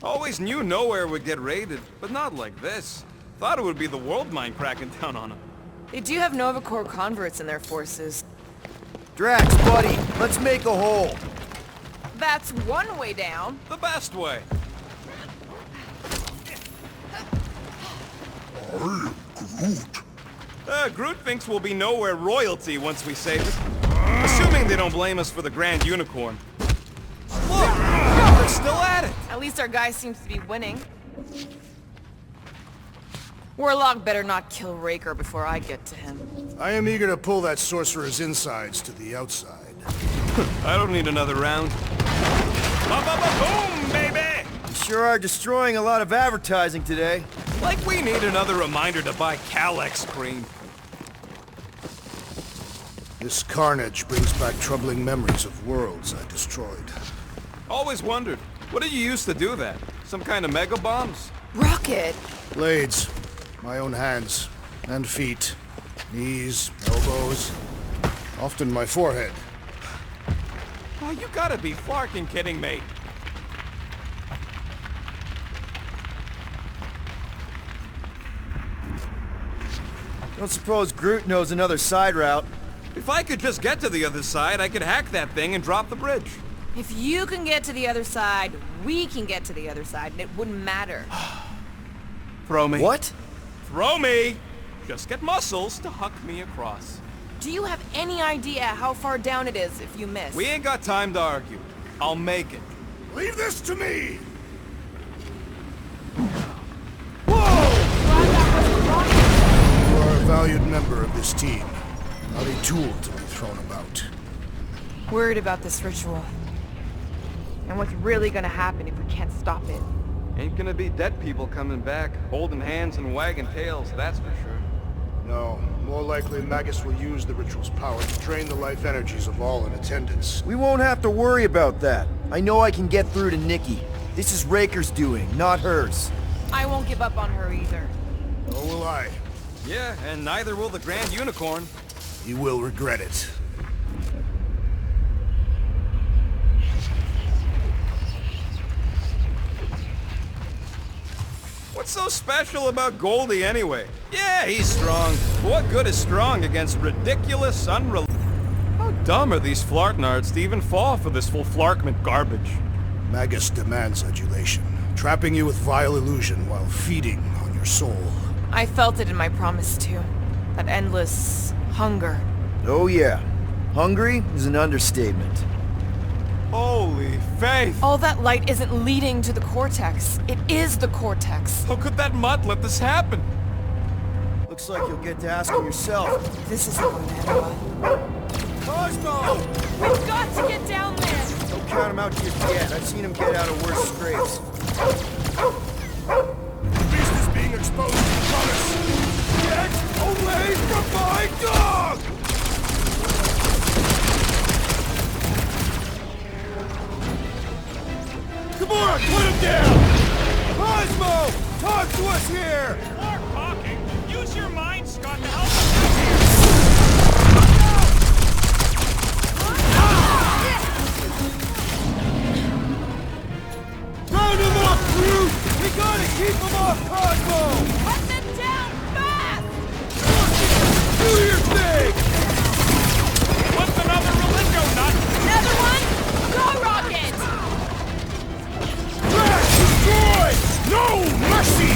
Always knew Nowhere would get raided, but not like this. Thought it would be the world mind cracking down on them. They do have Nova Corps converts in their forces. Drax, buddy, let's make a hole. That's one way down. The best way. Groot thinks we'll be Nowhere royalty once we save it. Assuming they don't blame us for the Grand Unicorn. Look! They're still at it! At least our guy seems to be winning. Warlock better not kill Raker before I get to him. I am eager to pull that sorcerer's insides to the outside. I don't need another round. Ba-ba-ba-boom, baby! You sure are destroying a lot of advertising today. Like we need another reminder to buy Calex cream. This carnage brings back troubling memories of worlds I destroyed. Always wondered, what did you use to do that? Some kind of mega bombs? Rocket! Blades. My own hands. And feet. Knees, elbows. Often my forehead. Oh, you gotta be flarking kidding me. Don't suppose Groot knows another side route. If I could just get to the other side, I could hack that thing and drop the bridge. If you can get to the other side, we can get to the other side, and it wouldn't matter. Throw me. What? Throw me! Just get muscles to huck me across. Do you have any idea how far down it is if you miss? We ain't got time to argue. I'll make it. Leave this to me! You are a valued member of this team. Not a tool to be thrown about. Worried about this ritual. And what's really gonna happen if we can't stop it. Ain't gonna be dead people coming back, holding hands and wagging tails, that's for sure. No, more likely Magus will use the ritual's power to drain the life energies of all in attendance. We won't have to worry about that. I know I can get through to Nikki. This is Raker's doing, not hers. I won't give up on her either. Nor will I. Yeah, and neither will the Grand Unicorn. He will regret it. What's so special about Goldie anyway? Yeah, he's strong. But what good is strong against ridiculous, How dumb are these flartnards to even fall for this full flarkment garbage? Magus demands adulation, trapping you with vile illusion while feeding on your soul. I felt it in my promise too. That endless hunger. Oh yeah. Hungry is an understatement. Holy faith! All that light isn't leading to the cortex. It is the cortex. How could that mutt let this happen? Looks like you'll get to ask him yourself. This isn't going to end well. Cosmo! We've got to get down there! Don't count him out just yet. I've seen him get out of worse scrapes. The beast is being exposed to the promise. Get away from my dog! Come on, put him down! Cosmo! Talk to us here! More talking. Use your mind, Scott, to help Round him off, Groot! We gotta keep him off Cosmo! Put them down fast! Do your thing! What's another relingo nut? Another one? Go, Rocket! Crash! Destroy! No mercy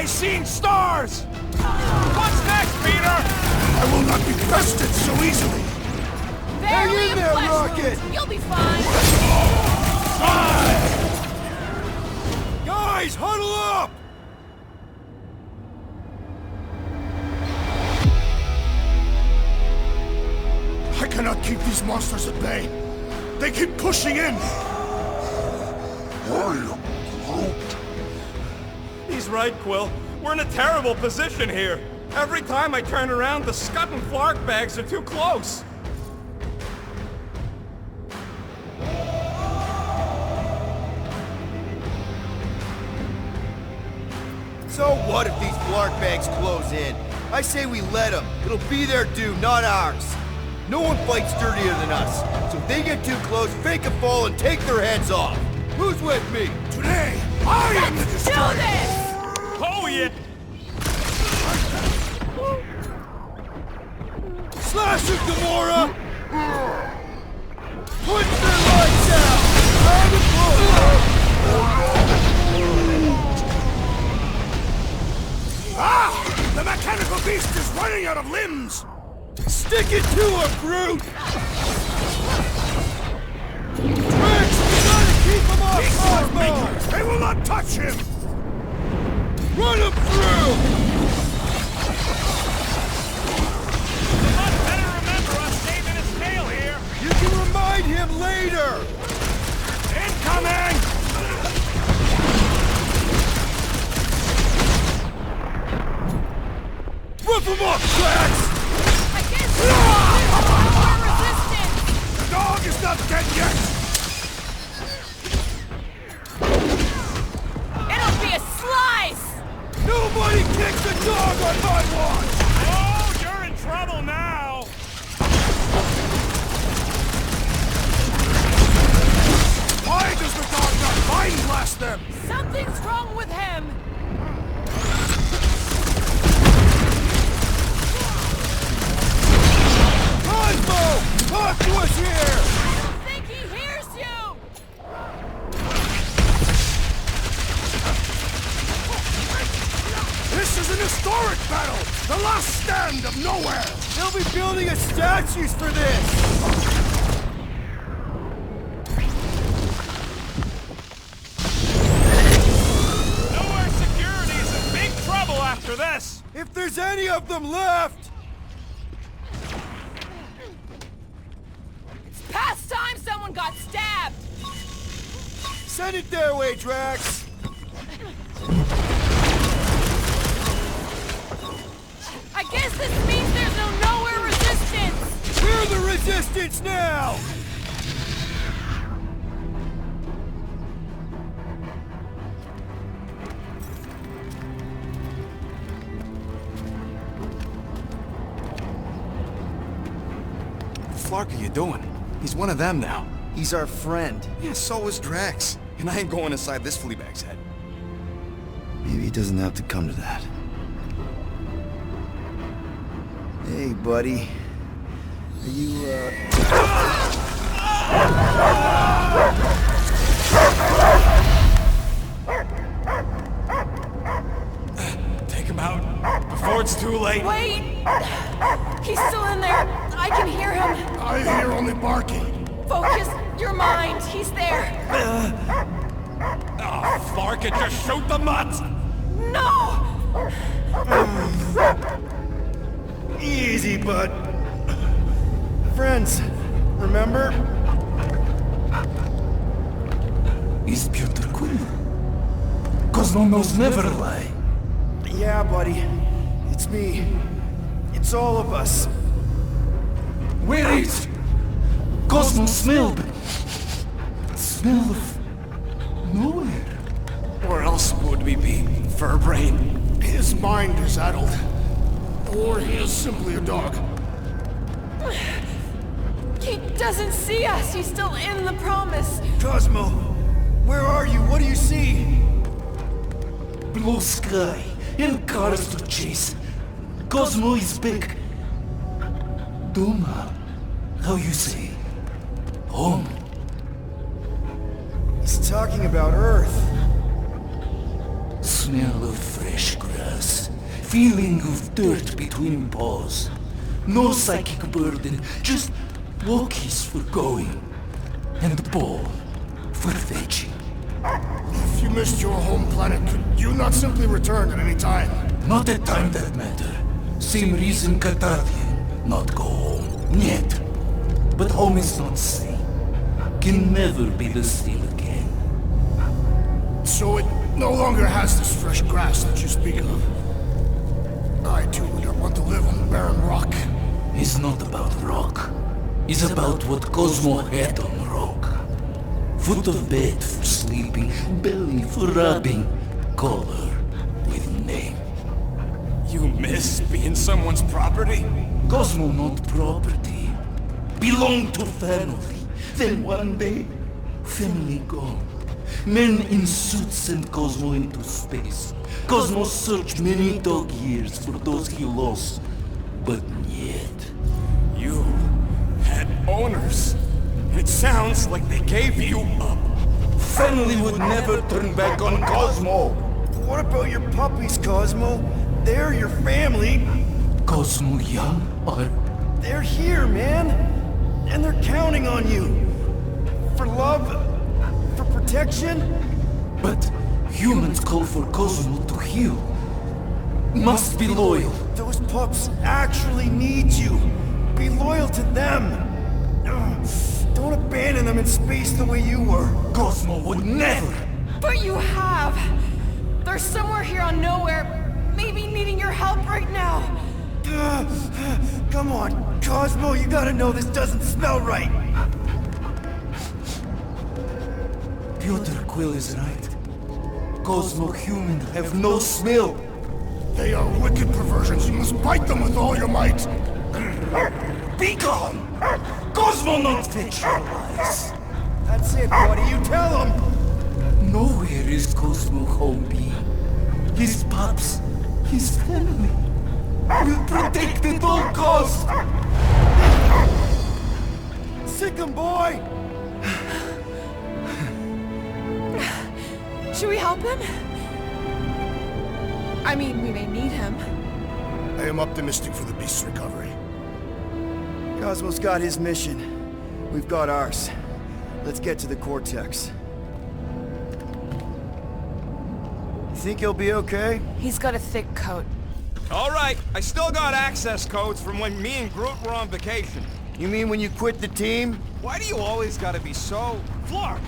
I seen stars! What's next, Peter? I will not be bested so easily. Hang in there, Rocket! You'll be fine. Guys, huddle up! I cannot keep these monsters at bay. They keep pushing in. I am Groot. He's right, Quill. We're in a terrible position here. Every time I turn around, the Scud and Flark bags are too close. So what if these Flark bags close in? I say we let them. It'll be their due, not ours. No one fights dirtier than us. So if they get too close, fake a fall and take their heads off. Who's with me? Today, I am the Let's do destroyer. this! Oh, yeah! Slash it, Gamora! Put their lights out! On the Ah! The mechanical beast is running out of limbs! Stick it to him, Groot! Rex, we gotta keep him off Cosmo! They will not touch him! Run him through! Much better remember us saving his tail here! You can remind him later! Incoming! Rip him up, Drax! I guess we're resistant. The dog is not dead yet! It'll be a slice! Nobody kicks a dog on my watch! Oh, you're in trouble now! Why does the dog not mind blast them? Something's wrong with him! Cosmo! Talk to us here! I think he hears you! This is an historic battle! The last stand of Nowhere! They'll be building us statues for this! Nowhere Security's in big trouble after this! If there's any of them left! It's past time someone got stabbed! Send it their way, Drax! I guess this means there's no Nowhere resistance! We're the resistance now! What the fuck are you doing? He's one of them now. He's our friend. Yeah, so is Drax. And I ain't going inside this fleabag's head. Maybe it doesn't have to come to that. Hey, buddy. Are you, Take him out before it's too late. Wait! He's still in there! I can hear him! I hear only barking. Focus your mind! He's there! Oh, Flark, it just shoot the mutts! No! Easy, bud. Friends, remember? Is Peter Quill? Cosmo knows never lie. Yeah, buddy. It's me. It's all of us. Where is Cosmo smelled? Smell of nowhere. Where else would we be, Furbrain? His mind is addled. Or he is simply a dog. He doesn't see us! He's still in the promise! Cosmo, where are you? What do you see? Blue sky and cars to chase. Cosmo is back. Doma, how you say? Home. He's talking about Earth. Smell of fresh grass. Feeling of dirt between paws. No psychic burden, just walkies for going. And the ball for fetching. If you missed your home planet, could you not simply return at any time? Not at time that matter. Same reason Katardian not go home. Yet. But home is not same. Can never be the same again. So it no longer has this fresh grass that you speak of. I too would not want to live on the barren rock. It's not about rock. It's about what Cosmo had on rock. Foot of bed for sleeping, belly for rubbing, color with name. You miss being someone's property? Cosmo not property. Belong to family. Then one day, family gone. Men in suits send Cosmo into space. Cosmo searched many dog years for those he lost. But yet... You had owners. It sounds like they gave you up. Family would never turn back on Cosmo. What about your puppies, Cosmo? They're your family. Cosmo young or... They're here, man. And they're counting on you. For love, for protection. But humans call for Cosmo to heal. Must be loyal. Those pups actually need you. Be loyal to them. Don't abandon them in space the way you were. Cosmo would never. But you have. They're somewhere here on Nowhere, maybe needing your help right now. Come on, Cosmo, you gotta know this doesn't smell right. Piotr Quill is right. Cosmo human have no smell. They are wicked perversions. You must bite them with all your might. Be gone! Cosmo not fetch your lies. That's it, buddy. You tell him. Nowhere is Cosmo home be. His pups, his family, will protect at all costs. Sick him, boy. Should we help him? I mean, we may need him. I am optimistic for the beast's recovery. Cosmo's got his mission. We've got ours. Let's get to the Cortex. You think he'll be okay? He's got a thick coat. All right, I still got access codes from when me and Groot were on vacation. You mean when you quit the team? Why do you always gotta be so... Flark!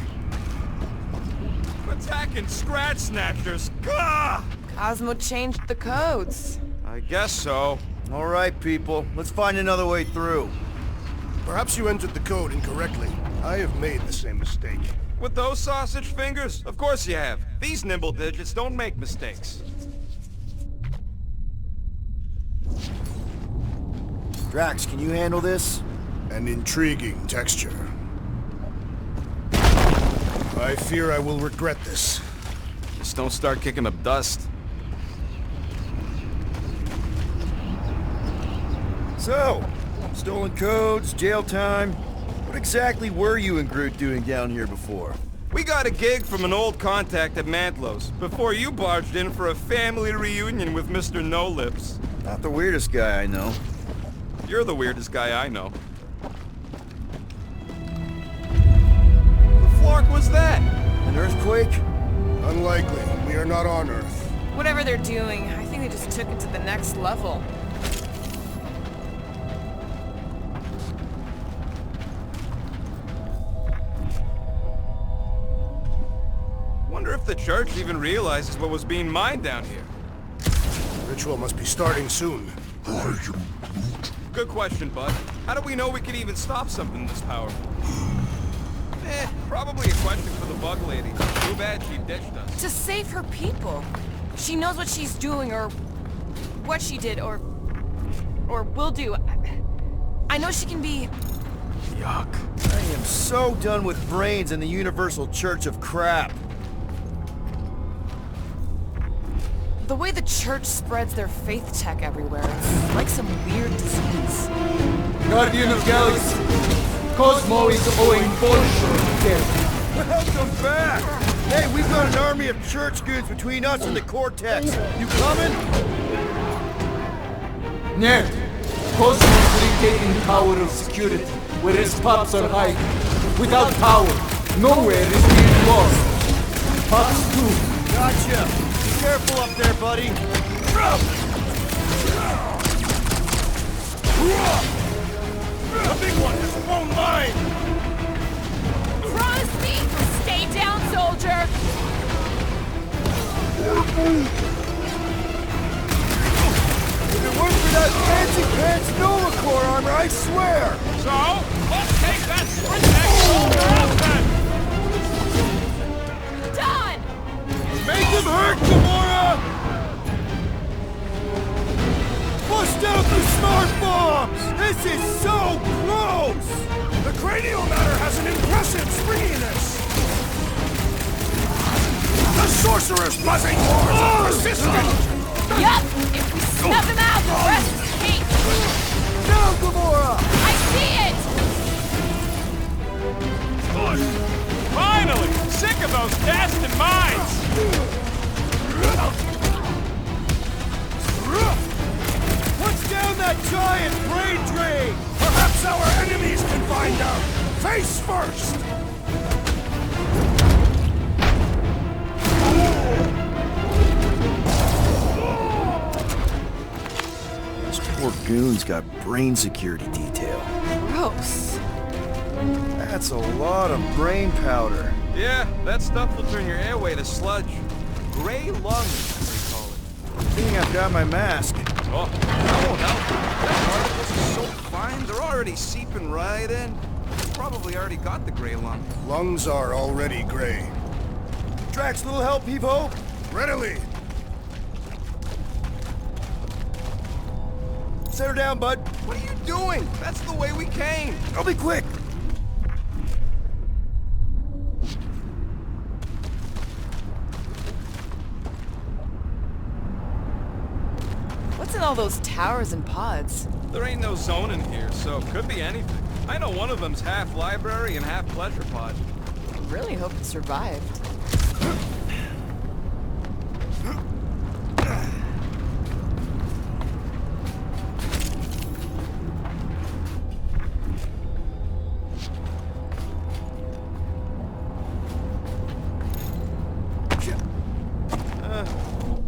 Attacking Scratch Snatchers! Gah! Cosmo changed the codes. I guess so. All right, people. Let's find another way through. Perhaps you entered the code incorrectly. I have made the same mistake. With those sausage fingers? Of course you have. These nimble digits don't make mistakes. Drax, can you handle this? An intriguing texture. I fear I will regret this. Just don't start kicking up dust. So, stolen codes, jail time. What exactly were you and Groot doing down here before? We got a gig from an old contact at Mantlo's, before you barged in for a family reunion with Mr. No-Lips. Not the weirdest guy I know. You're the weirdest guy I know. The flark was that? An earthquake? Unlikely. We are not on Earth. Whatever they're doing, I think they just took it to the next level. Wonder if the church even realizes what was being mined down here. The ritual must be starting soon. Good question, bud. How do we know we can even stop something this powerful? Probably a question for the bug lady. Too bad she ditched us. To save her people. She knows what she's doing, or what she did, or will do. I know she can be... Yuck. I am so done with brains and the Universal Church of Crap. The way the church spreads their faith tech everywhere, it's like some weird disease. Guardian of Galaxy, Cosmo is owing Bonjour death. Welcome back! Hey, we've got an army of church goons between us and the Cortex. You coming? Ned, Cosmo is retaking tower of security, where his pops are hiding. Without power, nowhere is being lost. Pops too. Gotcha. Be careful up there, buddy. The big one has blown mine! Promise me you'll stay down, soldier! If it weren't for that fancy pants Nova armor, I swear! So, let's take that Sprintex soldier out then! Done! Make him hurt, Gamora! Bust out the smart bombs! This is so close! The cranial matter has an impressive springiness! The sorcerer's buzzing wars are persistent! Yup! If we snub him out, the rest is cake! Now, Gamora! I see it! Finally! Sick of those dasted mines! What's down that giant brain drain? Perhaps our enemies can find out! Face first! This poor goon's got brain security detail. Gross. That's a lot of brain powder. Yeah, that stuff will turn your airway to sludge. Gray lungs, they call it. I think I've got my mask. Oh, that won't help. That particles are so fine, they're already seeping right in. You probably already got the gray lung. Lungs are already gray. Drax, little help, Heave-Ho? Readily! Set her down, bud. What are you doing? That's the way we came. I'll be quick. What's in all those towers and pods? There ain't no zone in here, so could be anything. I know one of them's half library and half pleasure pod. I really hope it survived.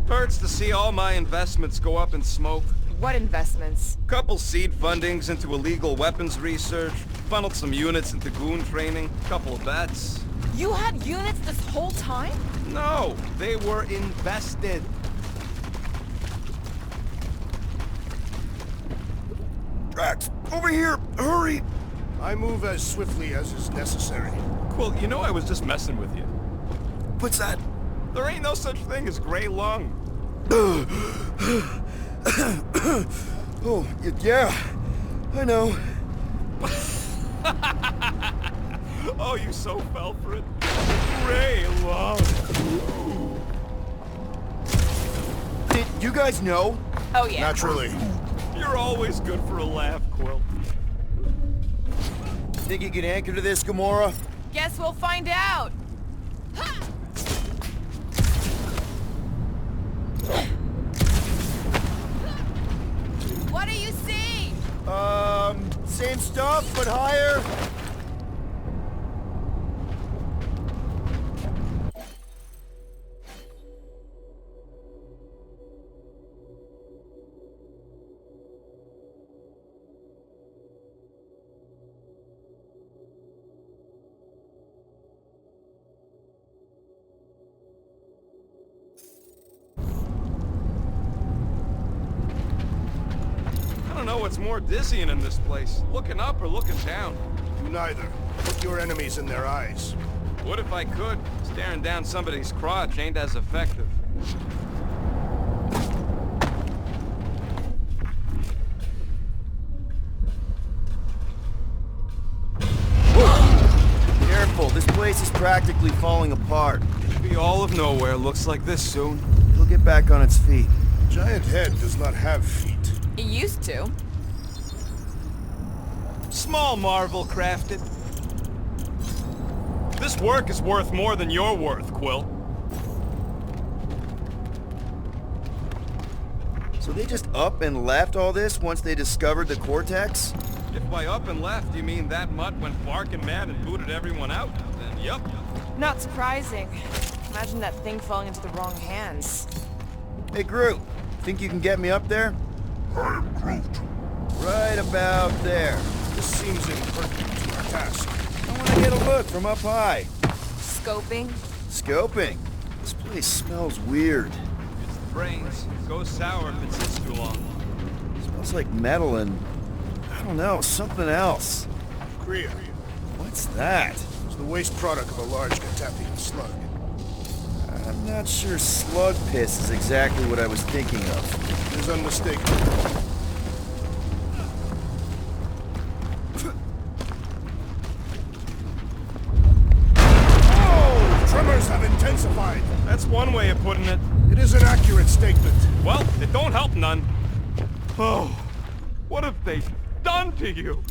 Hurts to see all my investments go up in smoke. What investments? Couple seed fundings into illegal weapons research, funneled some units into goon training, couple of bets. You had units this whole time? No, they were invested. Drax, over here, hurry! I move as swiftly as is necessary. Quill, you know I was just messing with you. What's that? There ain't no such thing as gray lung. Oh, yeah, I know. Oh, you so fell for it. Gray lung. Did you guys know? Oh yeah. Naturally. You're always good for a laugh, Quill. Think you can anchor to this, Gamora? Guess we'll find out. Ha! What do you see? Same stuff, but higher. I don't know what's more dizzying in this place, looking up or looking down. Do neither. Put your enemies in their eyes. What if I could? Staring down somebody's crotch ain't as effective. Careful, this place is practically falling apart. Maybe all of nowhere looks like this soon. It'll get back on its feet. Giant head does not have feet. It used to. Small marvel crafted. This work is worth more than you're worth, Quill. So they just up and left all this once they discovered the Cortex? If by up and left you mean that mutt went barking mad and booted everyone out, then yup. Not surprising. Imagine that thing falling into the wrong hands. Hey, Groot. Think you can get me up there? I am Groot. Right about there. This seems impertinent to our task. I want to get a look from up high. Scoping? Scoping? This place smells weird. It's the brains. It goes sour if it sits too long. Smells like metal and, I don't know, something else. Kriya. What's that? It's the waste product of a large Katapian slug. I'm not sure slug piss is exactly what I was thinking of. It is unmistakable. Tremors have intensified. That's one way of putting it. It is an accurate statement. Well, it don't help none. Oh, what have they done to you?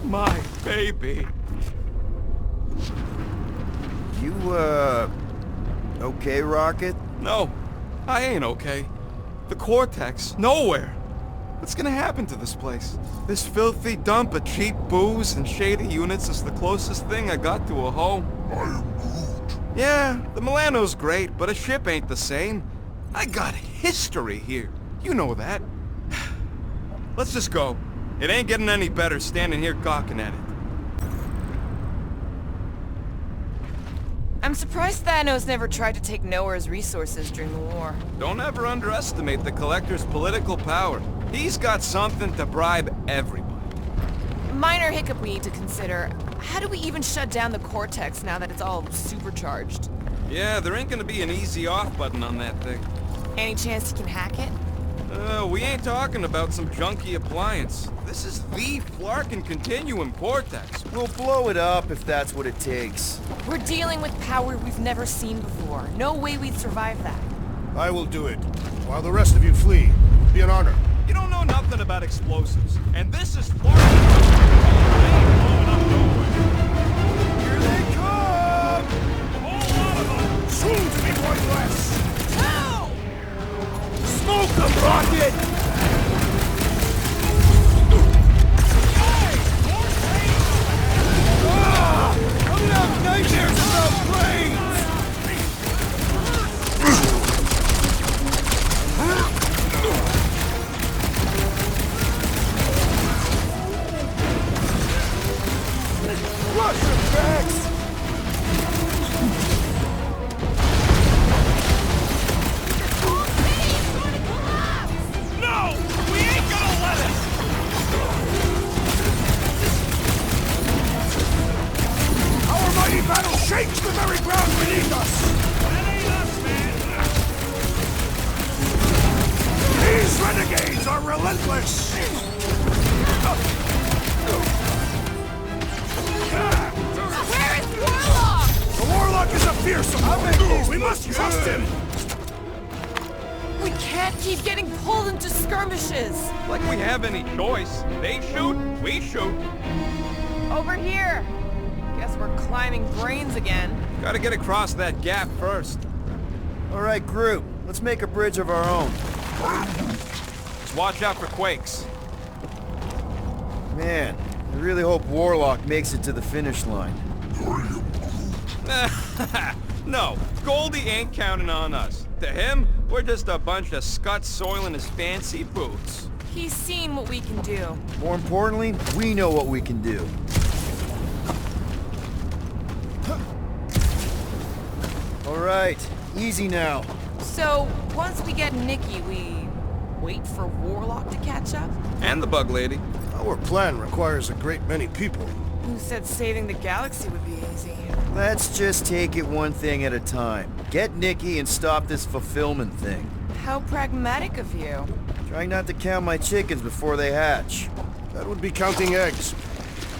My baby. You, okay, Rocket? No, I ain't okay. The Cortex, nowhere. What's gonna happen to this place? This filthy dump of cheap booze and shady units is the closest thing I got to a home. I am Groot. Yeah, the Milano's great, but a ship ain't the same. I got history here. You know that. Let's just go. It ain't getting any better standing here gawking at it. I'm surprised Thanos never tried to take Knowhere's resources during the war. Don't ever underestimate the Collector's political power. He's got something to bribe everybody. Minor hiccup we need to consider. How do we even shut down the Cortex now that it's all supercharged? Yeah, there ain't gonna be an easy off button on that thing. Any chance you can hack it? We ain't talking about some junky appliance. This is the Flarkin Continuum Cortex. We'll blow it up if that's what it takes. We're dealing with power we've never seen before. No way we'd survive that. I will do it. While the rest of you flee. It will be an honor. You don't know nothing about explosives. And this is Flarkin. They ain't blowing up nowhere. Here they come! A whole lot of them. Soon to be one less. Ow! Smoke them, Rocket! Nightmares about planes! Rush effects! No! We ain't gonna let it! Our mighty battle shakes the very ground beneath us! That ain't us, man! These renegades are relentless! Where is Warlock? The Warlock is a fearsome. We must trust him! We can't keep getting pulled into skirmishes. Like we have any choice. They shoot, we shoot. Over here. Guess we're climbing brains again. Gotta get across that gap first. All right, Groot. Let's make a bridge of our own. Just watch out for quakes. Man, I really hope Warlock makes it to the finish line. No, Goldie ain't counting on us. To him, we're just a bunch of scuts soiling his fancy boots. He's seen what we can do. More importantly, we know what we can do. All right, easy now. So, once we get Nikki, we wait for Warlock to catch up? And the bug lady. Our plan requires a great many people. Who said saving the galaxy would be easy? Let's just take it one thing at a time. Get Nikki and stop this fulfillment thing. How pragmatic of you. Trying not to count my chickens before they hatch. That would be counting eggs.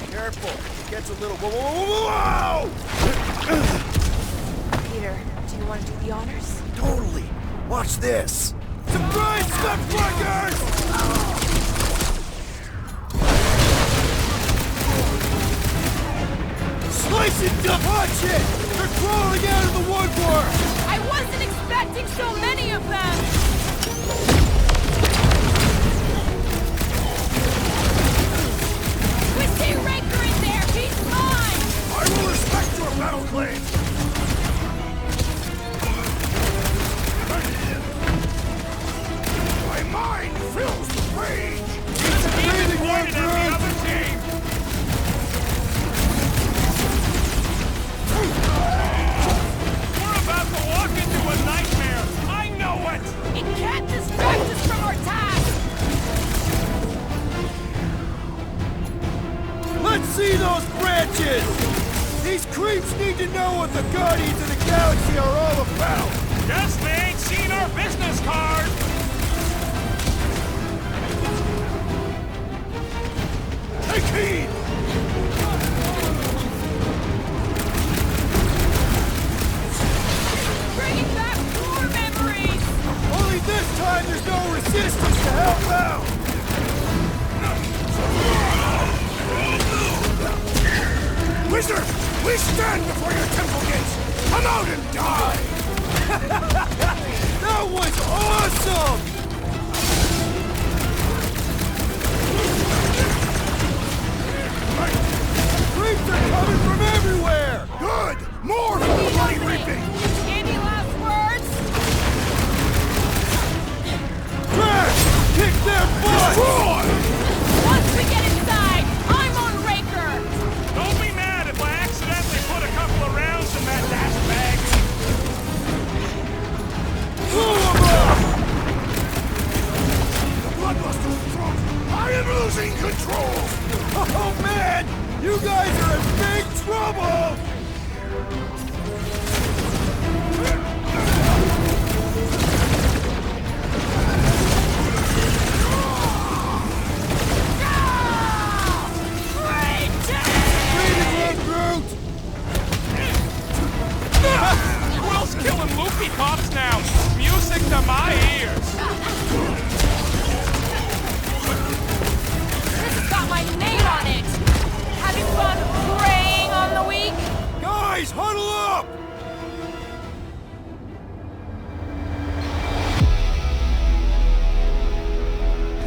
Careful, it gets a little... Whoa! Peter, do You want to do the honors? Totally. Watch this. Surprise, Stuntfuckers! Slice it, dump punch it! They're crawling out of the woodwork! I wasn't expecting so many of them! We see Raker in there! He's mine! I will respect your battle claim! My mind fills with rage! It's breathing pointed at the other team! We're about to walk into a nightmare! I know it! It can't distract us from our task! Let's see those branches! These creeps need to know what the Guardians of the Galaxy are all about! Guess they ain't seen our business card! Take heed! Bringing back war memories! Only this time there's no resistance to help out! Wizard, we stand before your temple gates! Come out and die! That was awesome! Creeps are coming from everywhere! Good! More for the bloody reaping! Any last words? Crash! Kick their butt! Destroy! Once we get inside, I'm on Raker! Don't be mad if I accidentally put a couple of rounds in that dash bag! Blow 'em up! The bloodluster's strong! I am losing control! Oh man! You guys are in big trouble! Will's killing loopy cops now! Music to my ears! This has got my name on it! Having fun preying on the weak? Guys, huddle up!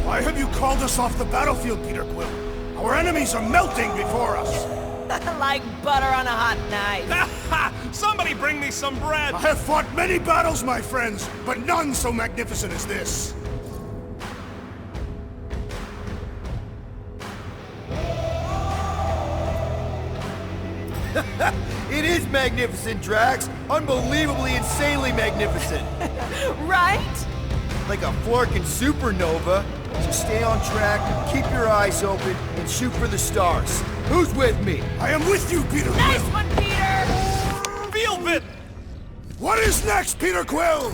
Why have you called us off the battlefield, Peter Quill? Our enemies are melting before us! Like butter on a hot knife. Somebody bring me some bread! I have fought many battles, my friends, but none so magnificent as this. It is magnificent, Drax! Unbelievably, insanely magnificent! Right? Like a florkin' supernova. So stay on track, keep your eyes open, and shoot for the stars. Who's with me? I am with you, Peter Nice Quill! one, Peter! Feel it! What is next, Peter Quill?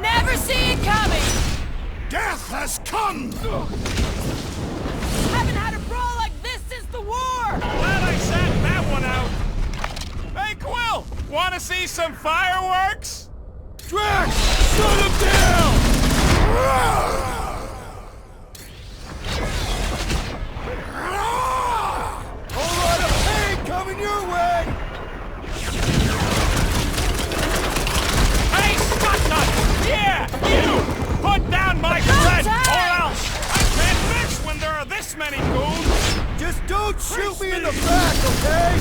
Never see it coming! Death has come! Haven't had a brawl like this since the war! Glad I sat that one out! Hey, Quill! Wanna see some fireworks? Drax! Shut him down! Whole lot of pain coming your way! Hey, Stuntnut! Yeah, you! Put down my friend, or else I can't fix when there are this many goons! Just don't shoot me in the back, okay?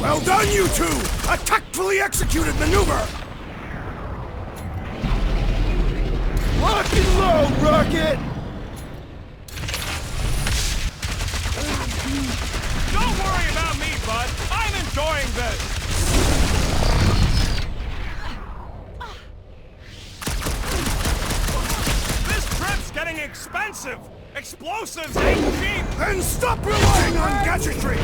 Well done, you two! A tactfully executed maneuver! Lock and load, Rocket! Don't worry about me, bud. I'm enjoying this. This trip's getting expensive. Explosives ain't cheap. Then stop relying on gadgetry!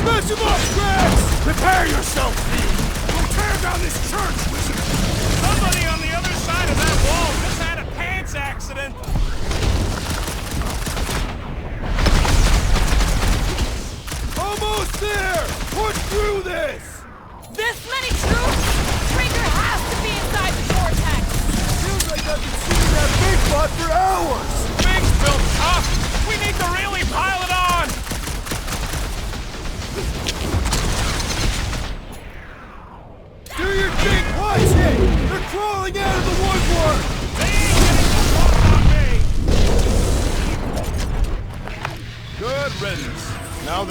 Smash him up, Drax! Prepare yourself, thief! We'll tear down this church, wizard! Somebody on the other side of that wall just had a pants accident.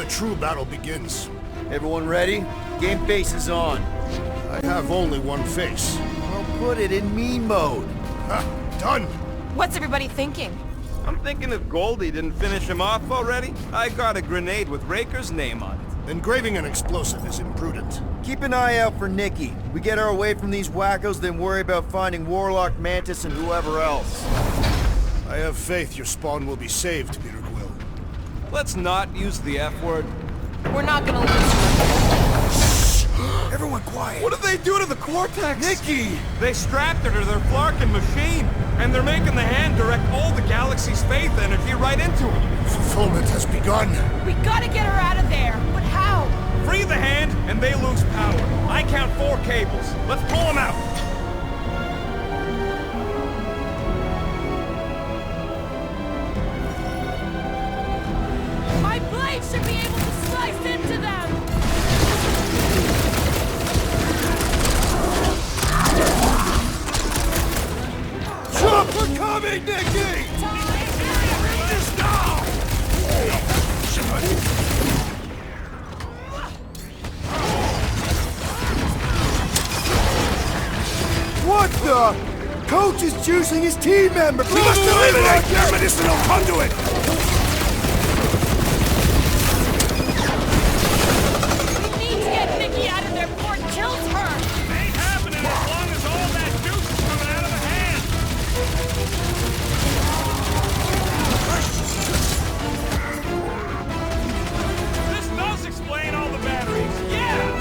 the true battle begins. Everyone ready? Game face is on. I have only one face. Well, put it in mean mode. Ha! Done! What's everybody thinking? I'm thinking if Goldie didn't finish him off already, I got a grenade with Raker's name on it. Engraving an explosive is imprudent. Keep an eye out for Nikki. We get her away from these wackos, then worry about finding Warlock, Mantis, and whoever else. I have faith your spawn will be saved, Peter Quill. Let's not use the F word. We're not gonna lose. Everyone quiet. What did they do to the Cortex? Nikki! They strapped her to their Flarkin machine, and they're making the hand direct all the galaxy's faith energy right into it. Fulfillment has begun. We gotta get her out of there. But how? Free the hand, and they lose power. I count 4 cables. Let's pull them out. My blade should be able to slice into them. Chopper coming, Nikki! This now! What the? Coach is juicing his team member! We must eliminate their medicinal conduit! We need to get Nikki out of there before it kills her. Ain't happening as long as all that juice is coming out of the hand. This does explain all the batteries. Yeah!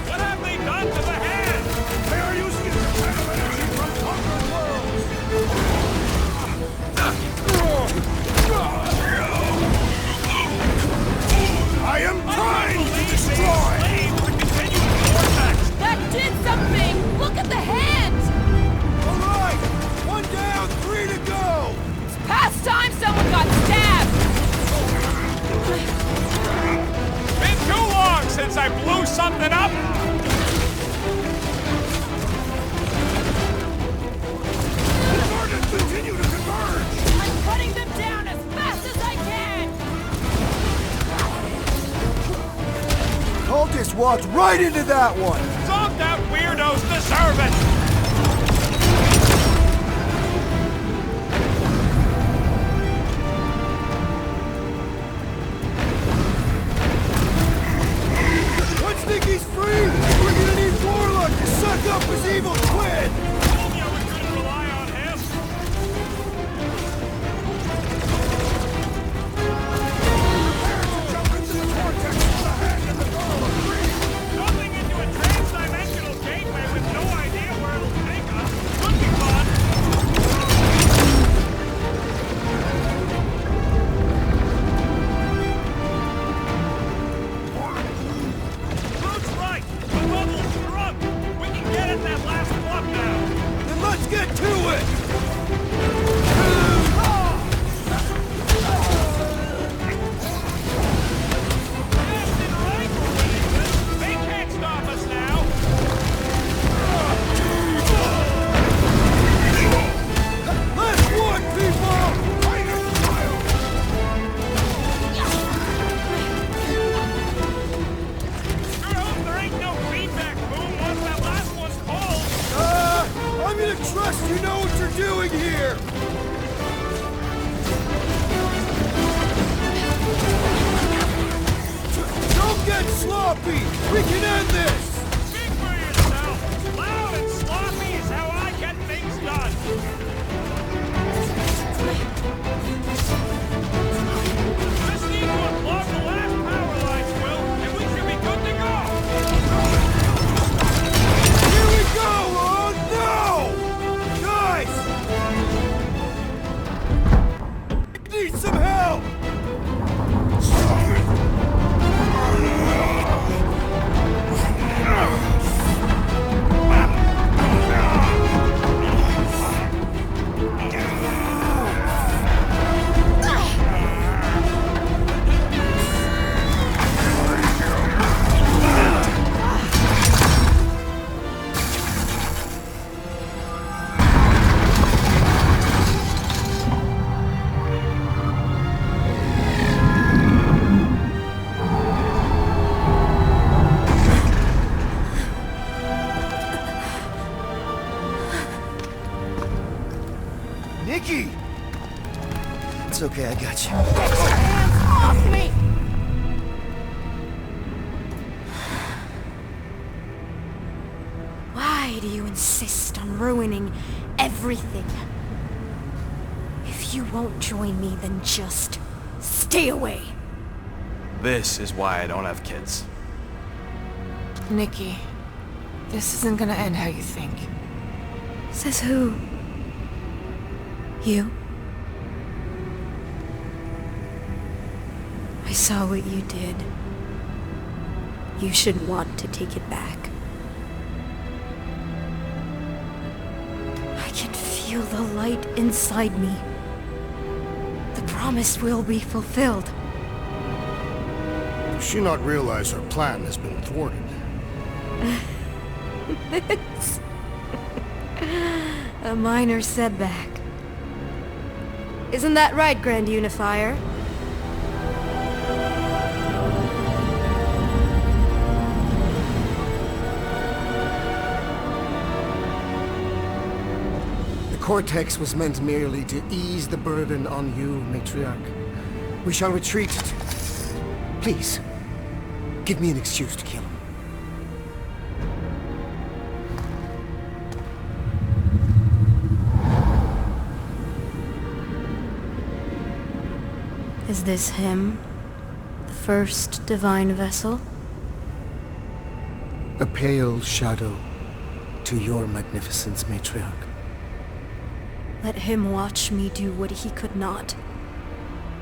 What have they done to the hand? They are using it to channel energy from conquered worlds! I am trying to destroy! That did something. Look at the hand. All right! 1 down, 3 to go! It's past time someone got stabbed. Been too long since I blew something up. Coordinates continue to converge! I'm cutting them down as fast as I can. Cultist walked right into that one! Zonked out weirdos deserve it. Once Nikki's free, we're gonna need Warlock to suck up his evil twin! Told you we couldn't rely on him. Jump into the vortex with the hand and the goal of green! Jumping into a trans-dimensional gateway with no idea where it'll take us could be fun. Luke's right. The bubble's shrunk. We can get at that last block now. Then let's get to it! Left and right, we're winning this. They can't stop us now. Last one, people! I hope there ain't no feedback boom once that last one's called. I'm gonna trust you know what you're doing here! Don't get sloppy! We can end this! Speak for yourself. Loud and sloppy is how I get things done. Just need to unplug the last power lines, Will, and we should be good to go. Here we go! Oh no! Guys! Need some help! It's okay, I got you. Get your hands off me! Why do you insist on ruining everything? If you won't join me, then just stay away. This is why I don't have kids. Nikki, this isn't gonna end how you think. Says who? You? I saw what you did. You should want to take it back. I can feel the light inside me. The promise will be fulfilled. Does she not realize her plan has been thwarted? It's a minor setback. Isn't that right, Grand Unifier? The Cortex was meant merely to ease the burden on you, Matriarch. We shall retreat. Please, give me an excuse to kill him. Is this him? The first divine vessel? A pale shadow to your magnificence, Matriarch. Let him watch me do what he could not.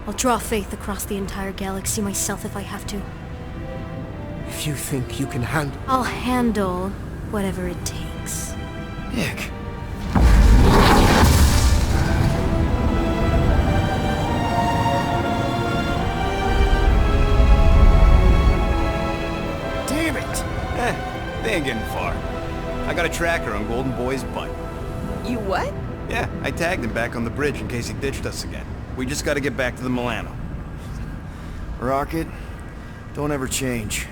I'll draw faith across the entire galaxy myself if I have to. If you think you can handle... I'll handle whatever it takes. Nick. Damn it! They ain't getting far. I got a tracker on Golden Boy's butt. You what? Yeah, I tagged him back on the bridge in case he ditched us again. We just gotta get back to the Milano. Rocket, don't ever change.